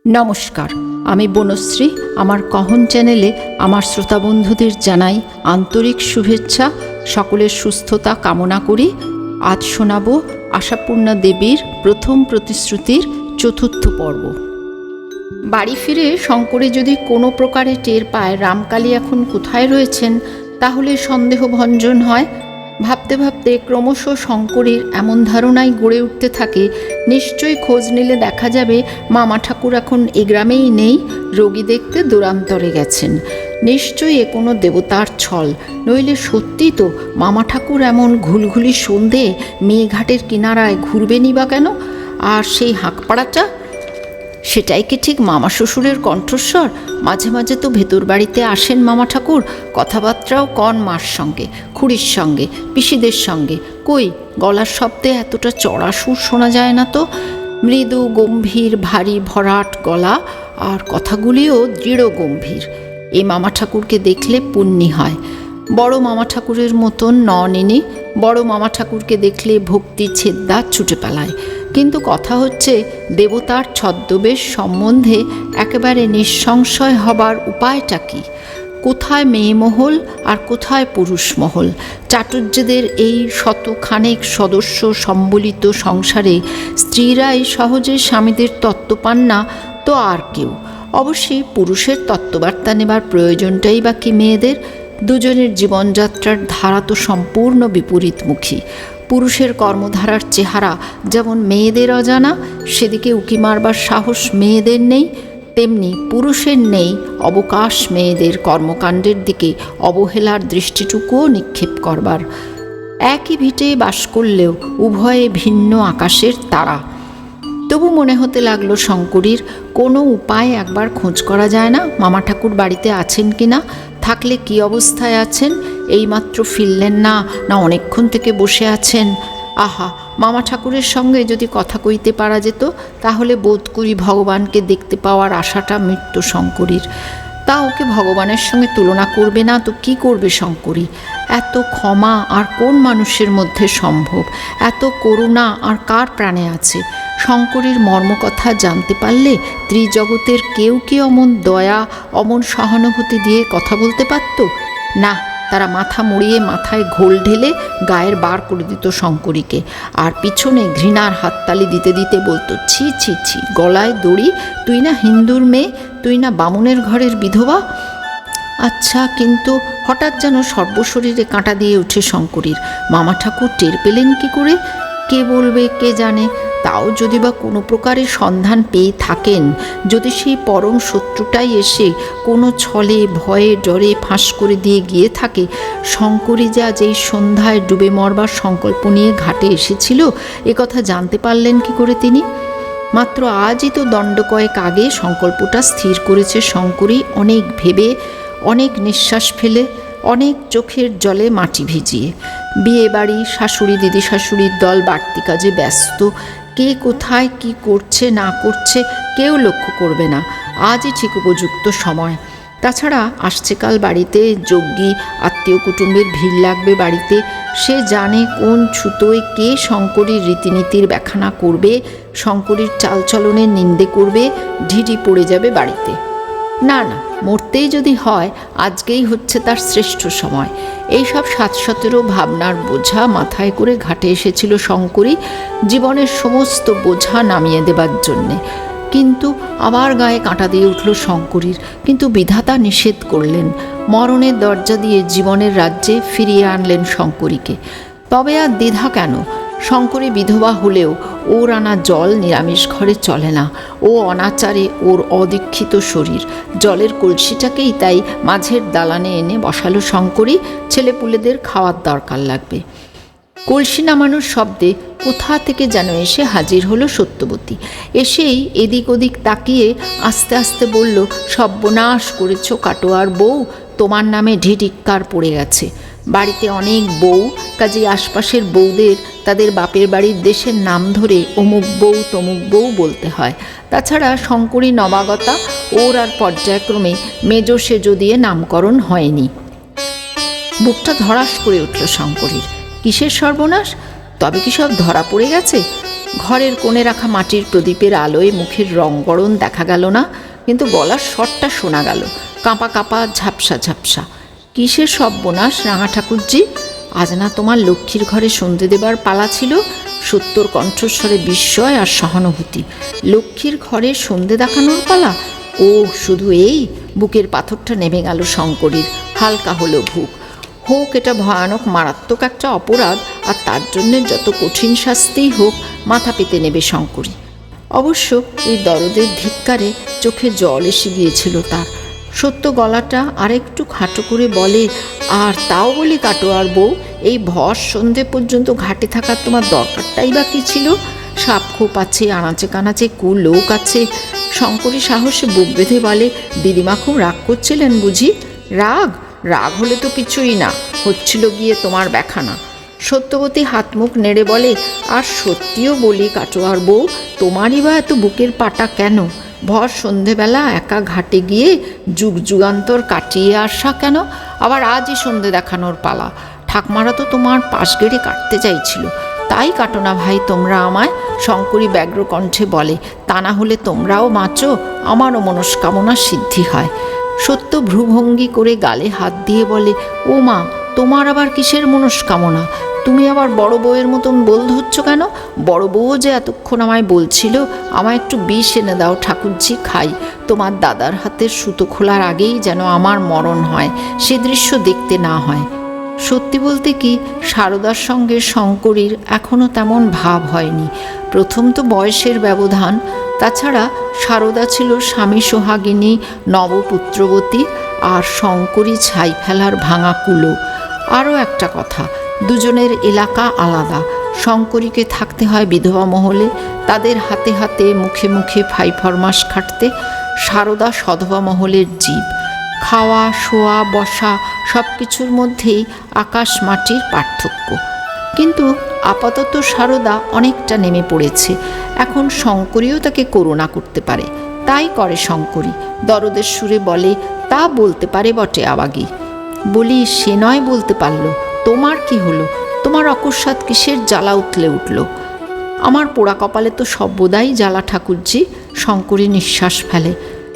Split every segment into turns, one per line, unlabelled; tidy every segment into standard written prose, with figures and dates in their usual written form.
নমস্কার, আমি বনশ্রী। আমার কহন চ্যানেলে আমার শ্রোতা বন্ধুদের জানাই আন্তরিক শুভেচ্ছা। সকলের সুস্থতা কামনা করি। আজ শোনাব আশাপূর্ণা দেবীর প্রথম প্রতিশ্রুতির চতুর্থ পর্ব। বাড়ি ফিরে শঙ্করী যদি কোনো প্রকারে টের পায় রামকালী এখন কোথায় রয়েছেন, তাহলে সন্দেহভঞ্জন হয়। ভাবতে ভাবতে ক্রমশ শঙ্করীর এমন ধারণাই গড়ে উঠতে থাকে, নিশ্চয়ই খোঁজ নিলে দেখা যাবে মামা ঠাকুর এখন এ গ্রামেই নেই, রোগী দেখতে দূরান্তরে গেছেন। নিশ্চয়ই এ কোনো দেবতার ছল, নইলে সত্যি তো মামা ঠাকুর এমন ঘুলঘুলি সন্ধে মেয়েঘাটের কিনারায় ঘুরবেনই বা কেন? আর সেই হাঁকপাড়াটা, সেটাই কি ঠিক মামা শ্বশুরের কণ্ঠস্বর? মাঝে মাঝে তো ভেতর বাড়িতে আসেন মামা ঠাকুর, কথাবার্তাও কন মার সঙ্গে, খুড়ির সঙ্গে, পিসিদের সঙ্গে। কই, গলার শব্দে এতটা চড়া সুর শোনা যায় না তো। মৃদু গম্ভীর ভারী ভরাট গলা, আর কথাগুলিও দৃঢ় গম্ভীর। এই মামা ঠাকুরকে দেখলে পুণ্যি হয়। বড় মামা ঠাকুরের মতন নন ইনি। বড় মামা ঠাকুরকে দেখলে ভক্তি ছেদ্দা ছুটে পালায়। কিন্তু কথা হচ্ছে, দেবতার ছদ্মবেশ সম্বন্ধে একেবারে নিঃসংশয় হবার উপায়টা কি? কোথায় মেয়েমহল আর কোথায় পুরুষমহল? চাটুর্যদের এই শতখানেক সদস্য সম্বলিত সংসারে স্ত্রীরাই সহজে স্বামীদের তত্ত্ব পান না তো আর কেউ? অবশ্যই পুরুষের তত্ত্ববার্তা নেবার প্রয়োজনটাই বা কি মেয়েদের? দুজনের জীবনযাত্রার ধারা তো সম্পূর্ণ বিপরীতমুখী। পুরুষের কর্মধারার চেহারা যেমন মেয়েদের অজানা, সেদিকে উঁকি মারবার সাহস মেয়েদের নেই, তেমনি পুরুষের নেই অবকাশ মেয়েদের কর্মকাণ্ডের দিকে অবহেলার দৃষ্টিটুকুও নিক্ষেপ করবার। একই ভিটে বাস করলেও উভয়ে ভিন্ন আকাশের তারা। তবু মনে হতে লাগলো শঙ্করীর, কোনো উপায় একবার খোঁজ করা যায় না মামা ঠাকুর বাড়িতে আছেন কি না? থাকলে কি অবস্থায় আছেন? এইমাত্র ফিরলেন না, না অনেকক্ষণ থেকে বসে আছেন? আহা, মামা ঠাকুরের সঙ্গে যদি কথা কইতে পারা যেত, তাহলে বোধ করি ভগবানকে দেখতে পাওয়ার আশাটা মিটত শঙ্করীর। তা ওকে ভগবানের সঙ্গে তুলনা করবে না তো কি করবে শঙ্করী? এত ক্ষমা আর কোন মানুষের মধ্যে সম্ভব? এত করুণা আর কার প্রাণে আছে? শঙ্করীর মর্মকথা জানতে পারলে ত্রিজগতের কেউ কি অমন দয়া, অমন সহানুভূতি দিয়ে কথা বলতে পারত? না, তারা মাথা মুড়িয়ে মাথায় ঘোল ঢেলে গায়ের বার করে দিত শঙ্করীকে, আর পিছনে ঘৃণার হাততালি দিতে দিতে বলতো, ছি ছি ছি, গলায় দড়ি, তুই না হিন্দুর মেয়ে, তুই না বামুনের ঘরের বিধবা। আচ্ছা, কিন্তু হঠাৎ যেন সর্বশরীরে কাঁটা দিয়ে উঠে শঙ্করীর। মামা ঠাকুর টের পেলেন কি করে? কে বলবে, কে জানে? তাও যদি বা কোনো প্রকারে সন্ধান পেয়ে থাকেন, যদি সেই পরম শত্রুটাই এসে কোনো ছলে ভয়ে ডরে ফাঁস করে দিয়ে গিয়ে থাকে, শঙ্করী যা যেই সন্ধ্যায় ডুবে মরবার সংকল্প নিয়ে ঘাটে এসেছিল, কথা জানতে পারলেন কি করে তিনি? মাত্র আজই তো দণ্ড কয়েক আগে সংকল্পটা স্থির করেছে শঙ্করী, অনেক ভেবে, অনেক নিঃশ্বাস ফেলে, অনেক চোখের জলে মাটি ভিজিয়ে। বিয়ে বাড়ি, শাশুড়ি দিদি শাশুড়ির দল বাড়তি কাজে ব্যস্ত, কে কোথায় কি করছে না করছে কেউ লক্ষ্য করবে না। আজই ঠিক উপযুক্ত সময়। তাছাড়া আসছে কাল বাড়িতে যজ্ঞী আত্মীয় কুটুম্বের ভিড় লাগবে বাড়িতে। সে জানে কোন ছুতোয় কে শঙ্করীর রীতিনীতির ব্যাখ্যানা করবে, শঙ্করীর চালচলনের নিন্দে করবে, ঢিঢি পড়ে যাবে বাড়িতে। না না, মরতেই যদি হয় আজকেই হচ্ছে তার শ্রেষ্ঠ সময়। এইসব ৭-১৭ ভাবনার বোঝা মাথায় করে ঘাটে এসেছিল শঙ্করী, জীবনের সমস্ত বোঝা নামিয়ে দেবার জন্যে। কিন্তু আবার গায়ে কাঁটা দিয়ে উঠল শঙ্করীর। কিন্তু বিধাতা নিষেধ করলেন, মরণের দরজা দিয়ে জীবনের রাজ্যে ফিরিয়ে আনলেন শঙ্করীকে। তবে আর দ্বিধা কেন? শঙ্করী বিধবা হলেও ওর আনা জল নিরামিষ ঘরে চলে না। ও অনাচারে ওর অদীক্ষিত শরীর, জলের কলসিটাকেই তাই মাঝের দালানে এনে বসালো শঙ্করী। ছেলেপুলেদের খাওয়ার দরকার লাগবে। কলসি নামানোর শব্দে কোথা থেকে যেন এসে হাজির হলো সত্যবতী। এসেই এদিক ওদিক তাকিয়ে আস্তে আস্তে বলল, সর্বনাশ করেছ কাটোয়ার বউ, তোমার নামে ঢিঢিক্কার পড়ে গেছে। বাড়িতে অনেক বউ, কাজেই আশপাশের বউদের তাদের বাপের বাড়ির দেশের নাম ধরে অমুক বউ তমুক বউ বলতে হয়। তাছাড়া শঙ্করী নবাগতা, ওর আর পর্যায়ক্রমে মেজ সেজ দিয়ে নামকরণ হয়নি। বুকটা ধড়াস করে উঠল শঙ্করীর। কিসের সর্বনাশ? তবে কি সব ধরা পড়ে গেছে? ঘরের কোণে রাখা মাটির প্রদীপের আলোয় মুখের রংবরণ দেখা গেল না, কিন্তু গলার স্বরটা শোনা গেল, কাঁপা কাঁপা, ঝাপসা ঝাপসা। কিসের সর্বনাশ রাঙা ঠাকুরজি? আজ না তোমার লক্ষ্মীর ঘরে সন্ধে দেবার পালা ছিল? সত্যর কণ্ঠস্বরে বিস্ময় আর সহানুভূতি। লক্ষ্মীর ঘরে সন্ধে দেখানোর পালা? ও শুধু এই? বুকের পাথরটা নেমে গেল শঙ্করীর, হালকা হলো বুক। হোক এটা ভয়ানক মারাত্মক একটা অপরাধ, আর তার জন্যে যত কঠিন শাস্তিই হোক মাথা পেতে নেবে শঙ্করী। অবশ্য এই দরদের ধিক্কারে চোখে জল এসে গিয়েছিল তার। সত্য গলাটা আরেকটু খাটো করে বলে, আর তাও বলি কাটোয়ার বউ, এই ভর সন্ধে পর্যন্ত ঘাটে থাকার তোমার দরকারটাই বা কী ছিল? সাপখোপ আছে, আনাচে কানাচে লোক আছে। শঙ্করী সাহসে বুক বেঁধে বলে, দিদিমা খুব রাগ করছিলেন বুঝি? রাগ? রাগ হলে তো কিছুই না, হচ্ছিল গিয়ে তোমার ব্যাখানা। সত্যবতী হাত মুখ নেড়ে বলে, আর সত্যিও বলি কাটোয়ার বউ, তোমারই বা এত বুকের পাটা কেন? ভর সন্ধেবেলা একা ঘাটে গিয়ে যুগ যুগান্তর কাটিয়ে আসা কেন? আবার আজই সন্ধে দেখানোর পালা? ঠাকমারা তো তোমার পাশ গেড়ে কাটতে চাইছিল, তাই কাটো না ভাই তোমরা আমায়। শঙ্করী ব্যগ্র কণ্ঠে বলে, তা না হলে তোমরাও বাঁচো, আমারও মনস্কামনা সিদ্ধি হয়। সত্য ভ্রুভঙ্গি করে গালে হাত দিয়ে বলে, ও মা, তোমার আবার কিসের মনস্কামনা? তুমি আবার বড় বউয়ের মতন বল ধরছ কেন? বড় বউও যে এতক্ষণ আমায় বলছিল, আমায় একটু বিষ এনে দাও ঠাকুরজি, খাই। তোমার দাদার হাতের সুতো খোলার আগেই যেন আমার মরণ হয়, সে দৃশ্য দেখতে না হয়। সত্যি বলতে কি, সারদার সঙ্গে শঙ্করীর এখনও তেমন ভাব হয়নি। প্রথম তো বয়সের ব্যবধান, তাছাড়া সারদা ছিল স্বামী সোহাগিনী, নবপুত্রবতী, আর শঙ্করী ছাই ফেলার ভাঙা কুলো। আরও একটা কথা, দুজনের এলাকা আলাদা। শঙ্করীকে থাকতে হয় বিধবা মহলে, তাদের হাতে হাতে মুখে মুখে ফাই ফরমাস খাটতে। সারদা সধবা মহলের জীব, খাওয়া শোয়া বসা সব কিছুর মধ্যেই আকাশ মাটির পার্থক্য। কিন্তু আপাতত সারদা অনেকটা নেমে পড়েছে, এখন শঙ্করীও তাকে করুণা করতে পারে, তাই করে শঙ্করী। দরদের সুরে বলে, তা বলতে পারে বটে আবাগি। বলি, সে নয় বলতে পারল, তোমার কি হলো? তোমার অকস্মাৎ কিসের জ্বালা উঠলে উঠল? আমার পোড়া কপালে তো সর্বদাই জ্বালা ঠাকুরজি। শঙ্করী নিঃশ্বাস ফেলে।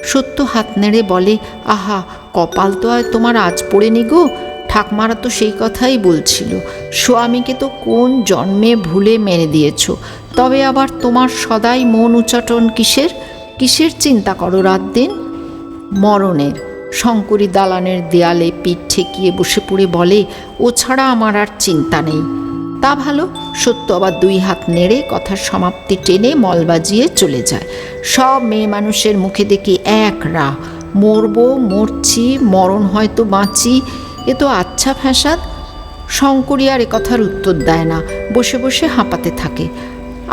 সত্য হাত নেড়ে বলে, আহা, কপাল তো আর তোমার আজ পড়েনি গো। ঠাকমারা তো সেই কথাই বলছিল, স্বামীকে তো কোন জন্মে ভুলে মেনে দিয়েছ, তবে আবার তোমার সদাই মন উচাটন কিসের? কিসের চিন্তা করো রাত দিন? মরণের। শঙ্করী দালানের দেয়ালে পিঠ ঠেকিয়ে বসে পড়ে বলে, ও ছাড়া আমার আর চিন্তা নেই। তা ভালো। সত্য আবার দুই হাত নেড়ে কথার সমাপ্তি টেনে মল বাজিয়ে চলে যায়। সব মেয়ে মানুষের মুখে দেখি এক রা, মরবো, মরছি, মরণ হয়তো বাঁচি, এ তো আচ্ছা ফ্যাসাদ। শঙ্করী আর একথার উত্তর দেয় না, বসে বসে হাঁপাতে থাকে।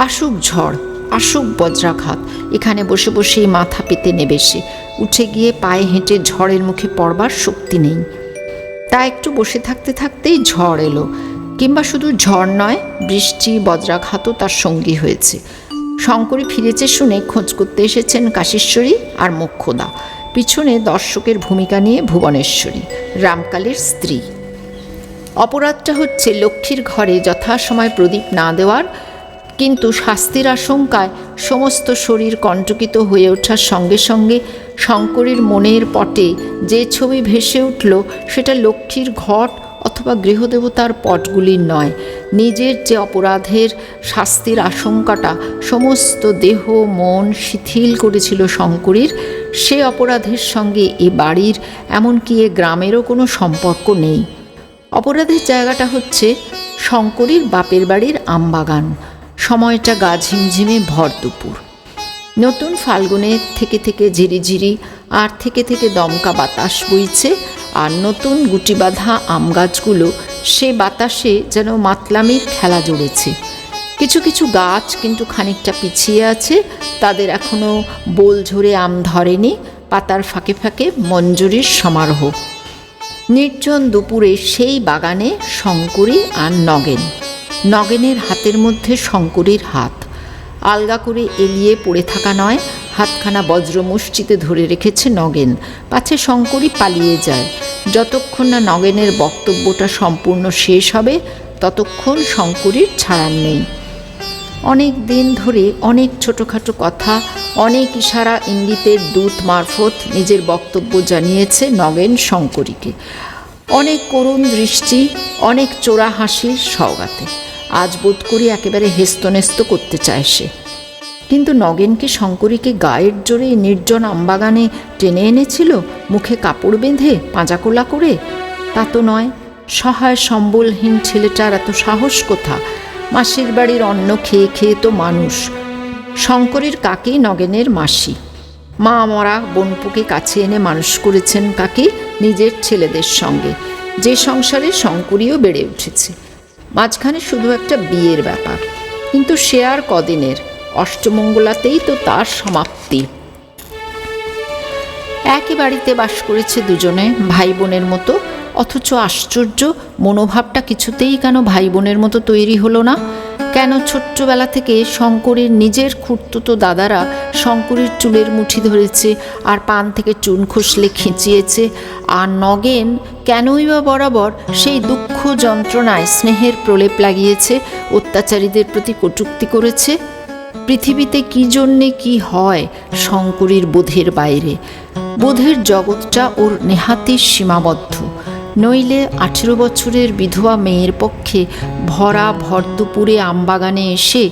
আসুক ঝড়, আসুক বজ্রাঘাত, এখানে বসে বসেই মাথা পেতে নেবে সে। উঠে গিয়ে পায়ে হেঁটে ঝড়ের মুখে পড়বার শক্তি নেই। তা একটু বসে থাকতে থাকতেই ঝড় এলো, কিংবা শুধু ঝড় নয়, বৃষ্টি বজ্রাঘাতও তার সঙ্গী হয়েছে। শঙ্করী ফিরেছে শুনে খোঁজ করতে এসেছেন কাশীশ্বরী আর মোক্ষদা, পিছনে দর্শকের ভূমিকা নিয়ে ভুবনেশ্বরী, রামকালের স্ত্রী। অপরাধটা হচ্ছে লক্ষ্মীর ঘরে যথাসময় প্রদীপ না দেওয়ার, কিন্তু শাস্তির আশঙ্কায় সমস্ত শরীর কণ্টকিত হয়ে ওঠার সঙ্গে সঙ্গে শঙ্করীর মনের পটে যে ছবি ভেসে উঠল, সেটা লক্ষ্মীর ঘট অথবা গৃহদেবতার পটগুলির নয়। নিজের যে অপরাধের শাস্তির আশঙ্কাটা সমস্ত দেহ মন শিথিল করেছিল শঙ্করীর, সে অপরাধের সঙ্গে এ বাড়ির, এমনকি এ গ্রামেরও কোনো সম্পর্ক নেই। অপরাধের জায়গাটা হচ্ছে শঙ্করীর বাপের বাড়ির আমবাগান। সময়টা গা ঝিমঝিমে ভর দুপুর। নতুন ফাল্গুনে থেকে থেকে ঝিরিঝিরি আর থেকে থেকে দমকা বাতাস বইছে, আর নতুন গুটি বাঁধা আম গাছগুলো সে বাতাসে যেন মাতলামির খেলা জুড়েছে। কিছু কিছু গাছ কিন্তু খানিকটা পিছিয়ে আছে, তাদের এখনও বোল ঝরে আম ধরেনি। পাতার ফাঁকে ফাঁকে মঞ্জুরির সমারোহ। নির্জন দুপুরে সেই বাগানে শঙ্করী আর নগেন। নগেনের হাতের মধ্যে শঙ্করীর হাত, আলগা করে এলিয়ে পড়ে থাকা নয়, হাতখানা বজ্রমুষ্টিতে ধরে রেখেছে নগেন, পাছে শঙ্করী পালিয়ে যায়। যতক্ষণ না নগেনের বক্তব্যটা সম্পূর্ণ শেষ হবে, ততক্ষণ শঙ্করীর ছাড়ার নেই। অনেক দিন ধরে অনেক ছোটোখাটো কথা, অনেক ইশারা ইঙ্গিতের দূত মারফত নিজের বক্তব্য জানিয়েছে নগেন শঙ্করীকে। অনেক করুণ দৃষ্টি, অনেক চোরা হাসির সওগাতে। আজ বোধ করি একেবারে হেস্তনেস্ত করতে চায় সে। কিন্তু নগেন কি শঙ্করীকে গায়ের জোরে নির্জন আমবাগানে টেনে এনেছিল, মুখে কাপড় বেঁধে পাঁজাকোলা করে? তা তো নয়। সহায় সম্বলহীন ছেলেটার এত সাহস কোথা? মাসির বাড়ির অন্ন খেয়ে খেয়ে তো মানুষ। শঙ্করীর কাকি নগেনের মাসি। মা মরা বোনপুকে কাছে এনে মানুষ করেছেন কাকি নিজের ছেলেদের সঙ্গে, যে সংসারে শঙ্করীও বেড়ে উঠেছে। মাঝখানে শুধু একটা বিয়ের ব্যাপার, কিন্তু সে আর কদিনের। অষ্টমঙ্গলাতেই তো তার সমাপ্তি। একই বাড়িতে বাস করেছে দুজনে ভাই বোনের মতো, অথচ আশ্চর্য, মনোভাবটা কিছুতেই কেন ভাই বোনের মতো তৈরি হলো না? কেন ছোট্টবেলা থেকে শঙ্করীর নিজের খুঁড়তুতো দাদারা শঙ্করীর চুলের মুঠি ধরেছে আর পান থেকে চুন খসলে খিঁচিয়েছে, আর নগেন কেনই বা বরাবর সেই দুঃখ যন্ত্রণায় স্নেহের প্রলেপ লাগিয়েছে, অত্যাচারীদের প্রতি কটূক্তি করেছে? পৃথিবীতে কী জন্যে কি হয় শঙ্করীর বোধের বাইরে। বোধের জগৎটা ওর নেহাতি সীমাবদ্ধ। নইলে 18 বছরের বিধবা মেয়ের পক্ষে ভরা ভরদুপুরে আমবাগানে এসে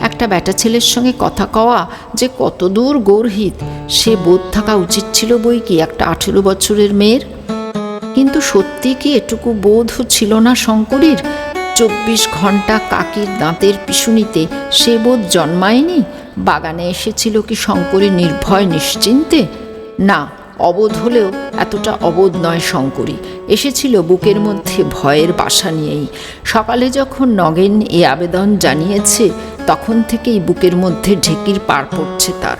একটা বেটা ছেলের সঙ্গে কথা কওয়া যে কতদূর গর্হিত, সে বোধ থাকা উচিত ছিল বই কি একটা 18 বছরের মেয়ের। কিন্তু সত্যি কি এটুকু বোধও ছিল না শঙ্করীর? 24 ঘন্টা কাকির দাঁতের পিছুনিতে সে বোধ জন্মায়নি? বাগানে এসেছিল কি শঙ্করী নির্ভয় নিশ্চিন্তে? না, অবোধ হলেও এতটা অবোধ নয় শঙ্করী। এসেছিল বুকের মধ্যে ভয়ের বাসা নিয়েই। সকালে যখন নগেন এ আবেদন জানিয়েছে, তখন থেকেই বুকের মধ্যে ঢেকির পার পড়ছে তার।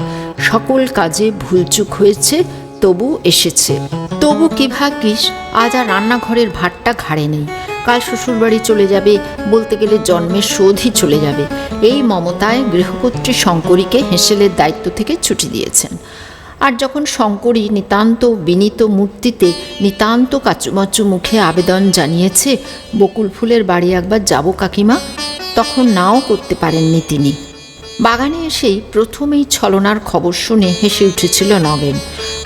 সকল কাজে ভুলচুক হয়েছে, তবু এসেছে। তবু কি ভাগ্যিস আজ আর রান্নাঘরের ভাতটা ঘাড়ে নেই। কাল শ্বশুরবাড়ি চলে যাবে, বলতে গেলে জন্মের শোধই চলে যাবে। এই মমতায় গৃহকর্ত্রী শঙ্করীকে হেঁসেলের দায়িত্ব থেকে ছুটি দিয়েছেন। আর যখন শঙ্করী নিতান্ত বিনীত মূর্তিতে নিতান্ত কাচুমাচু মুখে আবেদন জানিয়েছে, বকুল ফুলের বাড়ি একবার যাব কাকিমা, তখন নাও করতে পারেননি তিনি। বাগানে এসেই প্রথমেই ছলনার খবর শুনে হেসে উঠেছিল নগেন।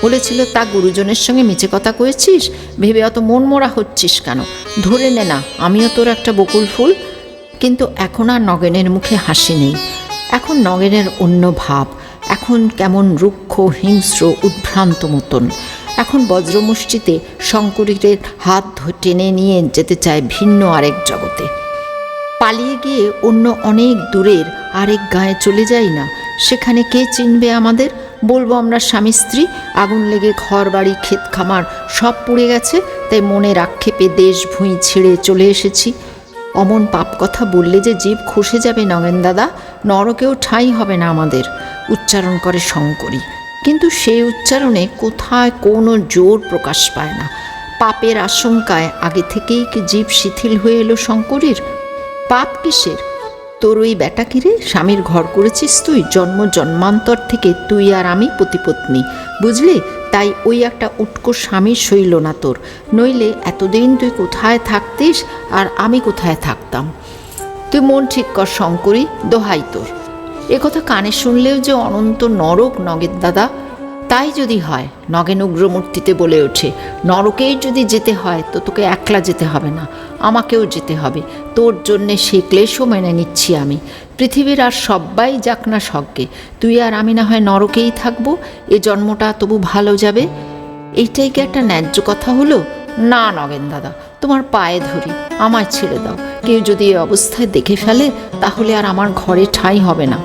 বলেছিল, তা গুরুজনের সঙ্গে মিছে কথা কয়েছিস? ভেবে অত মন মরা হচ্ছিস কেন? ধরে নে না, আমিও তোর একটা বকুল ফুল। কিন্তু এখন আর নগেনের মুখে হাসি নেই। এখন নগেনের অন্য ভাব। এখন কেমন রুক্ষ, হিংস্র, উদ্ভ্রান্ত মতন। এখন বজ্রমুষ্টিতে শঙ্করীর হাত টেনে নিয়ে যেতে চায় ভিন্ন আরেক জগতে। পালিয়ে গিয়ে অন্য অনেক দূরের আরেক গায়ে চলে যাই না? সেখানে কে চিনবে আমাদের? বলবো আমরা স্বামী স্ত্রী, আগুন লেগে ঘর বাড়ি ক্ষেত খামার সব পুড়ে গেছে, তাই মনের আক্ষেপে দেশ ভুঁই ছেড়ে চলে এসেছি। অমন পাপ কথা বললে যে জীব খসে যাবে নগেন দাদা, নরকেও ঠাঁই হবে না আমাদের, উচ্চারণ করে শঙ্করী। কিন্তু সেই উচ্চারণে কোথায় কোনো জোর প্রকাশ পায় না। পাপের আশঙ্কায় আগে থেকেই কি জীব শিথিল হয়ে এলো শঙ্করীর? পাপ কিসের? তোর ওই বেটা কিরে, স্বামীর ঘর করেছিস তুই, জন্ম জন্মান্তর থেকে তুই আর আমি পতিপত্নী, বুঝলি? তাই ওই একটা উটকো স্বামী সইল না তোর। নইলে এতদিন তুই কোথায় থাকতিস আর আমি কোথায় থাকতাম? তুই মন ঠিক কর শঙ্করী, দোহাই তোর। একথা কানে শুনলেও যে অনন্ত নরক নগেন দাদা। তাই যদি হয়, নগেন উগ্রমূর্তিতে বলে ওঠে, নরকেই যদি যেতে হয় তো তোকে একলা যেতে হবে না, আমাকেও যেতে হবে। তোর জন্যে সে ক্লেশও মেনে নিচ্ছি আমি। পৃথিবীর আর সব্বাই যাক না স্বর্গে, তুই আর আমি না হয় নরকেই থাকবো। এ জন্মটা তবু ভালো যাবে। এইটাই কি একটা ন্যায্য কথা হলো? না নগেন দাদা, তোমার পায়ে ধরি, আমায় ছেড়ে দাও। কেউ যদি এই অবস্থায় দেখে ফেলে, তাহলে আর আমার ঘরে ঠাঁই হবে না।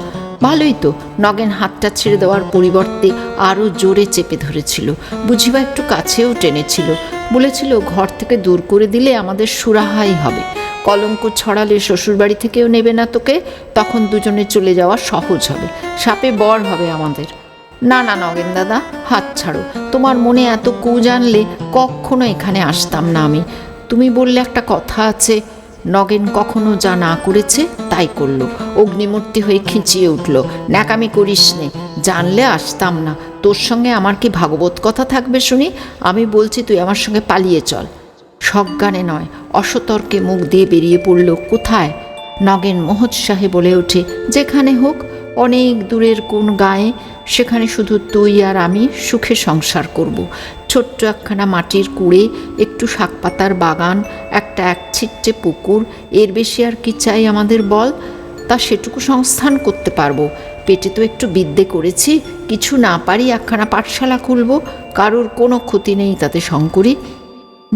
ভালোই তো। নগেন হাতটা ছেড়ে দেওয়ার পরিবর্তে আরও জোরে চেপে ধরেছিল, বুঝিবা একটু কাছেও টেনেছিল। বলেছিল, ঘর থেকে দূর করে দিলে আমাদের সুরাহাই হবে। কলঙ্ক ছড়ালে শ্বশুরবাড়ি থেকেও নেবে না তোকে, তখন দুজনে চলে যাওয়া সহজ হবে, সাপে বর হবে আমাদের। না না নগেন দাদা, হাত ছাড়ো। তোমার মনে এত কু জানলে কখনো এখানে আসতাম না আমি। তুমি বললে একটা কথা আছে। নগেন কখনো যা না করেছে তাই করলো, অগ্নিমূর্তি হয়ে খিঁচিয়ে উঠল। ন্যাকামি করিস নে, জানলে আসতাম না। তোর সঙ্গে আমার কি ভাগবত কথা থাকবে শুনি? আমি বলছি তুই আমার সঙ্গে পালিয়ে চল। সজ্ঞানে নয়, অসতর্কে মুখ দিয়ে বেরিয়ে পড়ল কোথায়? নগেন মোহোৎসাহে বলে ওঠে, যেখানে হোক, অনেক দূরের কোন গায়ে, সেখানে শুধু তুই আর আমি সুখে সংসার করব। ছোট্ট একখানা মাটির কুড়ে, একটু শাকপাতার বাগান, একটা একছিটে পুকুর, এর বেশি আর কি চাই আমাদের বল? তা সেটুকু সংস্থান করতে পারবো। পেটে তো একটু বিদ্যে করেছি, কিছু না পারি একখানা পাঠশালা খুলব, কারোর কোনো ক্ষতি নেই তাতে শঙ্করী।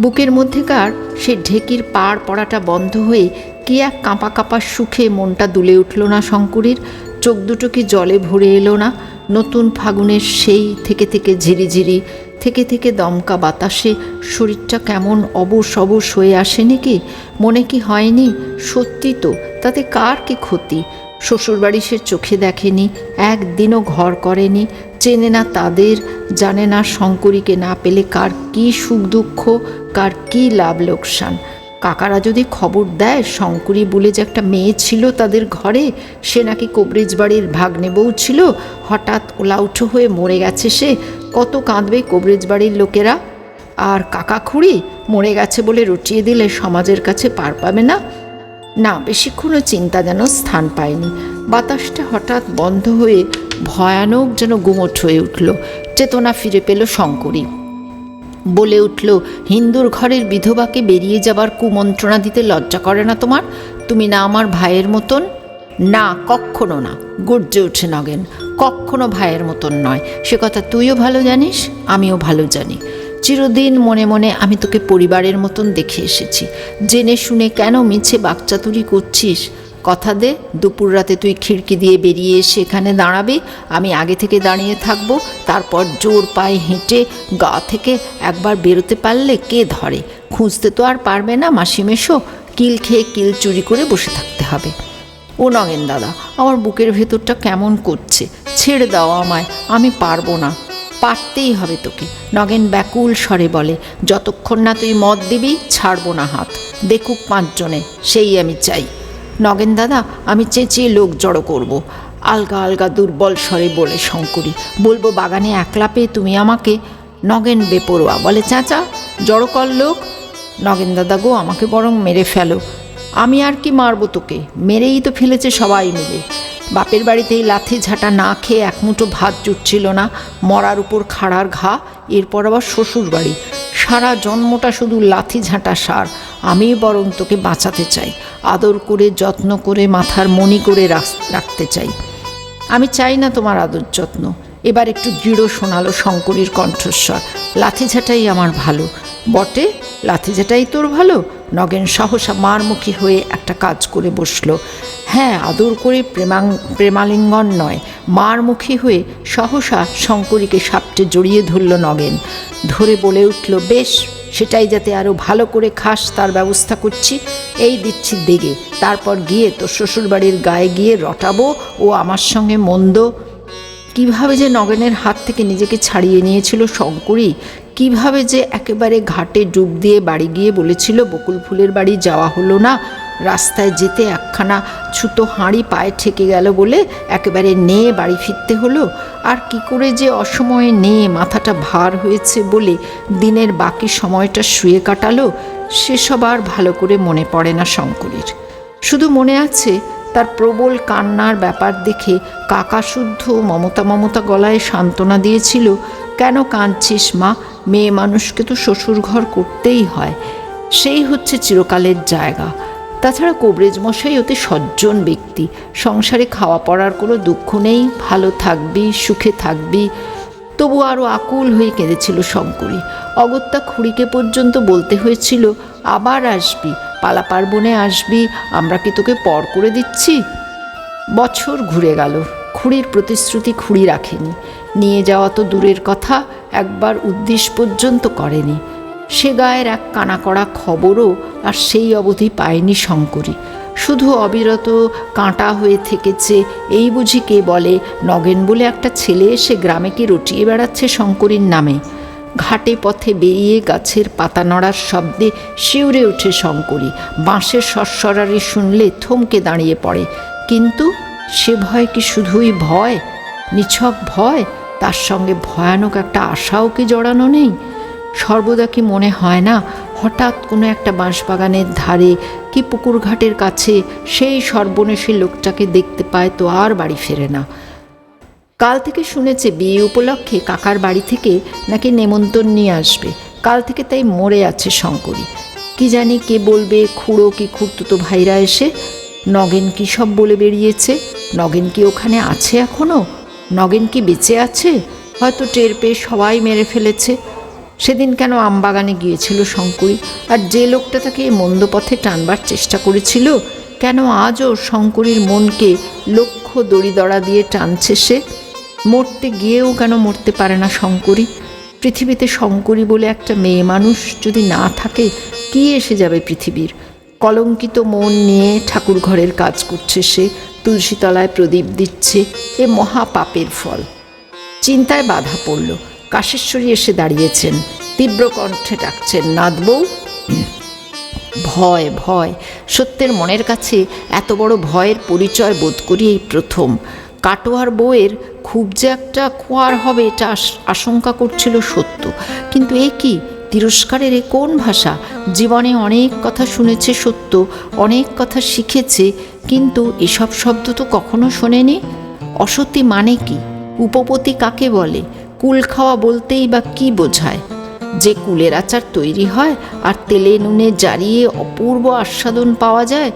বুকের মধ্যেকার সে ঢেকির পাড় পড়াটা বন্ধ হয়ে কি এক কাঁপা কাঁপা সুখে মনটা দুলে উঠল না শঙ্করীর? চোখ দুটো কি জলে ভরে এলো না? নতুন ফাগুনের সেই থেকে থেকে ঝিরিঝিরি, থেকে থেকে দমকা বাতাসে শরীরটা কেমন অবশ অবশ হয়ে আসেনি কি? মনে কি হয়নি সত্যি তো তাতে কার কি ক্ষতি? শ্বশুরবাড়ি সে চোখে দেখেনি, একদিনও ঘর করেনি, চেনে না তাদের, জানে না শঙ্করীকে না পেলে কার কি সুখ দুঃখ, কার কি লাভ লোকসান। কাকারা যদি খবর দেয় শঙ্করী বলে যে একটা মেয়ে ছিল তাদের ঘরে, সে নাকি কবরেজ বাড়ির ভাগ্নে বউ ছিল, হঠাৎ ওলাউঠো হয়ে মরে গেছে, সে কত কাঁদবে কবরেজ বাড়ির লোকেরা। আর কাকা খুড়ি মরে গেছে বলে রটিয়ে দিলে সমাজের কাছে পার পাবে না। না, বেশিক্ষণও চিন্তা যেন স্থান পায়নি। বাতাসটা হঠাৎ বন্ধ হয়ে ভয়ানক যেন গুমোট হয়ে উঠল। চেতনা ফিরে পেল শঙ্করী। বলে উঠল, হিন্দুর ঘরের বিধবাকে বেরিয়ে যাবার কুমন্ত্রণা দিতে লজ্জা করে না তোমার? তুমি না আমার ভাইয়ের মতন? না, কক্ষনো না, গর্জে ওঠে নগেন। কক্ষনো ভাইয়ের মতন নয়, সে কথা তুইও ভালো জানিস, আমিও ভালো জানি। চিরদিন মনে মনে আমি তোকে পরিবারের মতন দেখে এসেছি, জেনে শুনে কেন মিছে বাকচাতুরি করছিস? কথা দে, দুপুর রাতে তুই খিড়কি দিয়ে বেরিয়ে এসে এখানে দাঁড়াবি, আমি আগে থেকে দাঁড়িয়ে থাকবো, তারপর জোর পায়ে হেঁটে গা থেকে একবার বেরোতে পারলে কে ধরে? খুঁজতে তো আর পারবে না মাসিমেশো, কিল খেয়ে কিল চুরি করে বসে থাকতে হবে। ও নগেন দাদা, আমার বুকের ভেতরটা কেমন করছে, ছেড়ে দাও আমায়, আমি পারবো না। পারতেই হবে তোকে, নগেন ব্যাকুল স্বরে বলে। যতক্ষণ না তুই মত দিবি ছাড়বো না হাত, দেখুক 5 জনে, সেই আমি চাই। নগেন দাদা, আমি চেঁচিয়ে লোক জড়ো করব। আলগা আলগা দুর্বল স্বরে বলে শঙ্করী, বলবো বাগানে একলা পেয়ে তুমি আমাকে। নগেন বেপরোয়া বলে, চাচা জড়ো কর লোক। নগেন দাদা গো, আমাকে বরং মেরে ফেলো। আমি আর কি মারবো তোকে, মেরেই তো ফেলেছে সবাই মিলে। বাপের বাড়িতেই লাথি ঝাঁটা না খেয়ে এক মুঠো ভাত জুটছিল না, মরার উপর খাড়ার ঘা, এরপর আবার শ্বশুর বাড়ি, সারা জন্মটা শুধু লাথি ঝাঁটা সার। আমি বরং তোকে বাঁচাতে চাই, আদর করে যত্ন করে মাথার মণি করে রাখতে চাই। আমি চাই না তোমার আদর যত্ন। এবার একটু দৃঢ় শোনালো শঙ্করীর কণ্ঠস্বর, লাথি ঝাঁটাই আমার ভালো। বটে, লাথি ঝাঁটাই তোর ভালো? নগেন সহসা মারমুখী হয়ে একটা কাজ করে বসল। হ্যাঁ, আদর করে প্রেমালিঙ্গন নয়, মারমুখী হয়ে সহসা শঙ্করীকে সাপটে জড়িয়ে ধরল নগেন। ধরে বলে উঠল, বেশ, সেটাই যাতে আরও ভালো করে খাস তার ব্যবস্থা করছি, এই দিচ্ছি দেগে। তারপর গিয়ে তোর শ্বশুরবাড়ির গায়ে গিয়ে রটাবো ও আমার সঙ্গে মন্দ। কিভাবে যে নগেনের হাত থেকে নিজেকে ছাড়িয়ে নিয়েছিল শঙ্করী, কিভাবে যে একেবারে ঘাটে ডুব দিয়ে বাড়ি গিয়ে বলেছিল বকুল ফুলের বাড়ি যাওয়া হলো না, রাস্তায় যেতে একখানা ছুতো হাঁড়ি পায়ে ঠেকে গেল বলে একেবারে নিয়ে বাড়ি ফিরতে হলো। আর কি করে যে অসময়ে নিয়ে মাথাটা ভার হয়েছে বলে দিনের বাকি সময়টা শুয়ে কাটালো, সেসব আর ভালো করে মনে পড়ে না শঙ্করীর। শুধু মনে আছে তার প্রবল কান্নার ব্যাপার দেখে কাকা শুদ্ধ মমতা মমতা গলায় সান্ত্বনা দিয়েছিল, কেন কাঁদছিস মা, মেয়ে মানুষকে তো শ্বশুর ঘর করতেই হয়, সেই হচ্ছে চিরকালের জায়গা। তাছাড়া কবরেজ মশাই অতি সজ্জন ব্যক্তি, সংসারে খাওয়া পড়ার কোনো দুঃখ নেই, ভালো থাকবি, সুখে থাকবি। তবু আরও আকুল হয়ে কেঁদেছিল শঙ্করী। অগত্যা খুড়িকে পর্যন্ত বলতে হয়েছিল, আবার আসবি, পালা পার্বণে আসবি, আমরা কি তোকে পর করে দিচ্ছি? বছর ঘুরে গেল, খুড়ির প্রতিশ্রুতি খুড়ি রাখেনি, নিয়ে যাওয়া তো দূরের কথা, একবার উদ্দেশ্য পর্যন্ত করেনি। সে গায়ের এক কানাকড়া খবরও আর সেই অবধি পায়নি শঙ্করী। শুধু অবিরত কাঁটা হয়ে থেকেছে, এই বুঝি কে বলে নগেন বলে একটা ছেলে এসে গ্রামে কি রটিয়ে বেড়াচ্ছে শঙ্করীর নামে। ঘাটে পথে বেরিয়ে গাছের পাতা নড়ার শব্দে শিউরে ওঠে শঙ্করী, বাঁশের সরসরারি শুনলে থমকে দাঁড়িয়ে পড়ে। কিন্তু সে ভয় কি শুধুই ভয়, নিছক ভয়? তার সঙ্গে ভয়ানক একটা আশাও কি জড়ানো নেই? সর্বদা কি মনে হয় না হঠাৎ কোনো একটা বাঁশবাগানের ধারে কি পুকুর ঘাটের কাছে সেই সর্বনেশী লোকটাকে দেখতে পায় তো আর বাড়ি ফেরে না। কাল থেকে শুনেছে বিয়ে উপলক্ষে কাকার বাড়ি থেকে নাকি নেমন্তন্ন নিয়ে আসবে। কাল থেকে তাই মরে আছে শঙ্করী। কি জানি কে বলবে খুড়ো কি খুড়তুতো ভাইরা এসে নগেন কি সব বলে বেরিয়েছে। নগেন কি ওখানে আছে এখনো? নগেন কি বেঁচে আছে? হয়তো টের পেয়ে সবাই মেরে ফেলেছে। সেদিন কেন আমবাগানে গিয়েছিল শঙ্করী? আর যে লোকটা তাকে মন্দ পথে টানবার চেষ্টা করেছিল, কেন আজও শঙ্করীর মনকে লক্ষ দড়িদড়া দিয়ে টানছে সে? মরতে গিয়েও কেন মরতে পারে না শঙ্করী? পৃথিবীতে শঙ্করী বলে একটা মেয়ে মানুষ যদি না থাকে, কি এসে যাবে পৃথিবীর? কলঙ্কিত মন নিয়ে ঠাকুর ঘরের কাজ করছে সে, তুলসীতলায় প্রদীপ দিচ্ছে। এ মহা পাপের ফল। চিন্তায় বাধা পড়ল। কাশেশ্বরী এসে দাঁড়িয়েছেন, তীব্র কণ্ঠে ডাকছেন, নাথবউ। ভয় ভয়, সত্যের মনের কাছে এত বড় ভয়ের পরিচয় বোধ করি এই প্রথম। কাটোয়ার বউয়ের খুব যে একটা খোয়ার হবে এটা আশঙ্কা করছিল সত্য, কিন্তু এ কি তিরস্কারের এ কোন ভাষা? জীবনে অনেক কথা শুনেছে সত্য, অনেক কথা শিখেছে, কিন্তু এসব শব্দ তো কখনো শোনেনি। অসতী মানে কি? উপপতি কাকে বলে? কুল খাওয়া বলতেই বা কি বোঝায়? যে কুলের আচার তৈরি হয় আর তেলে নুনে জারিয়ে অপূর্ব আস্বাদন পাওয়া যায়,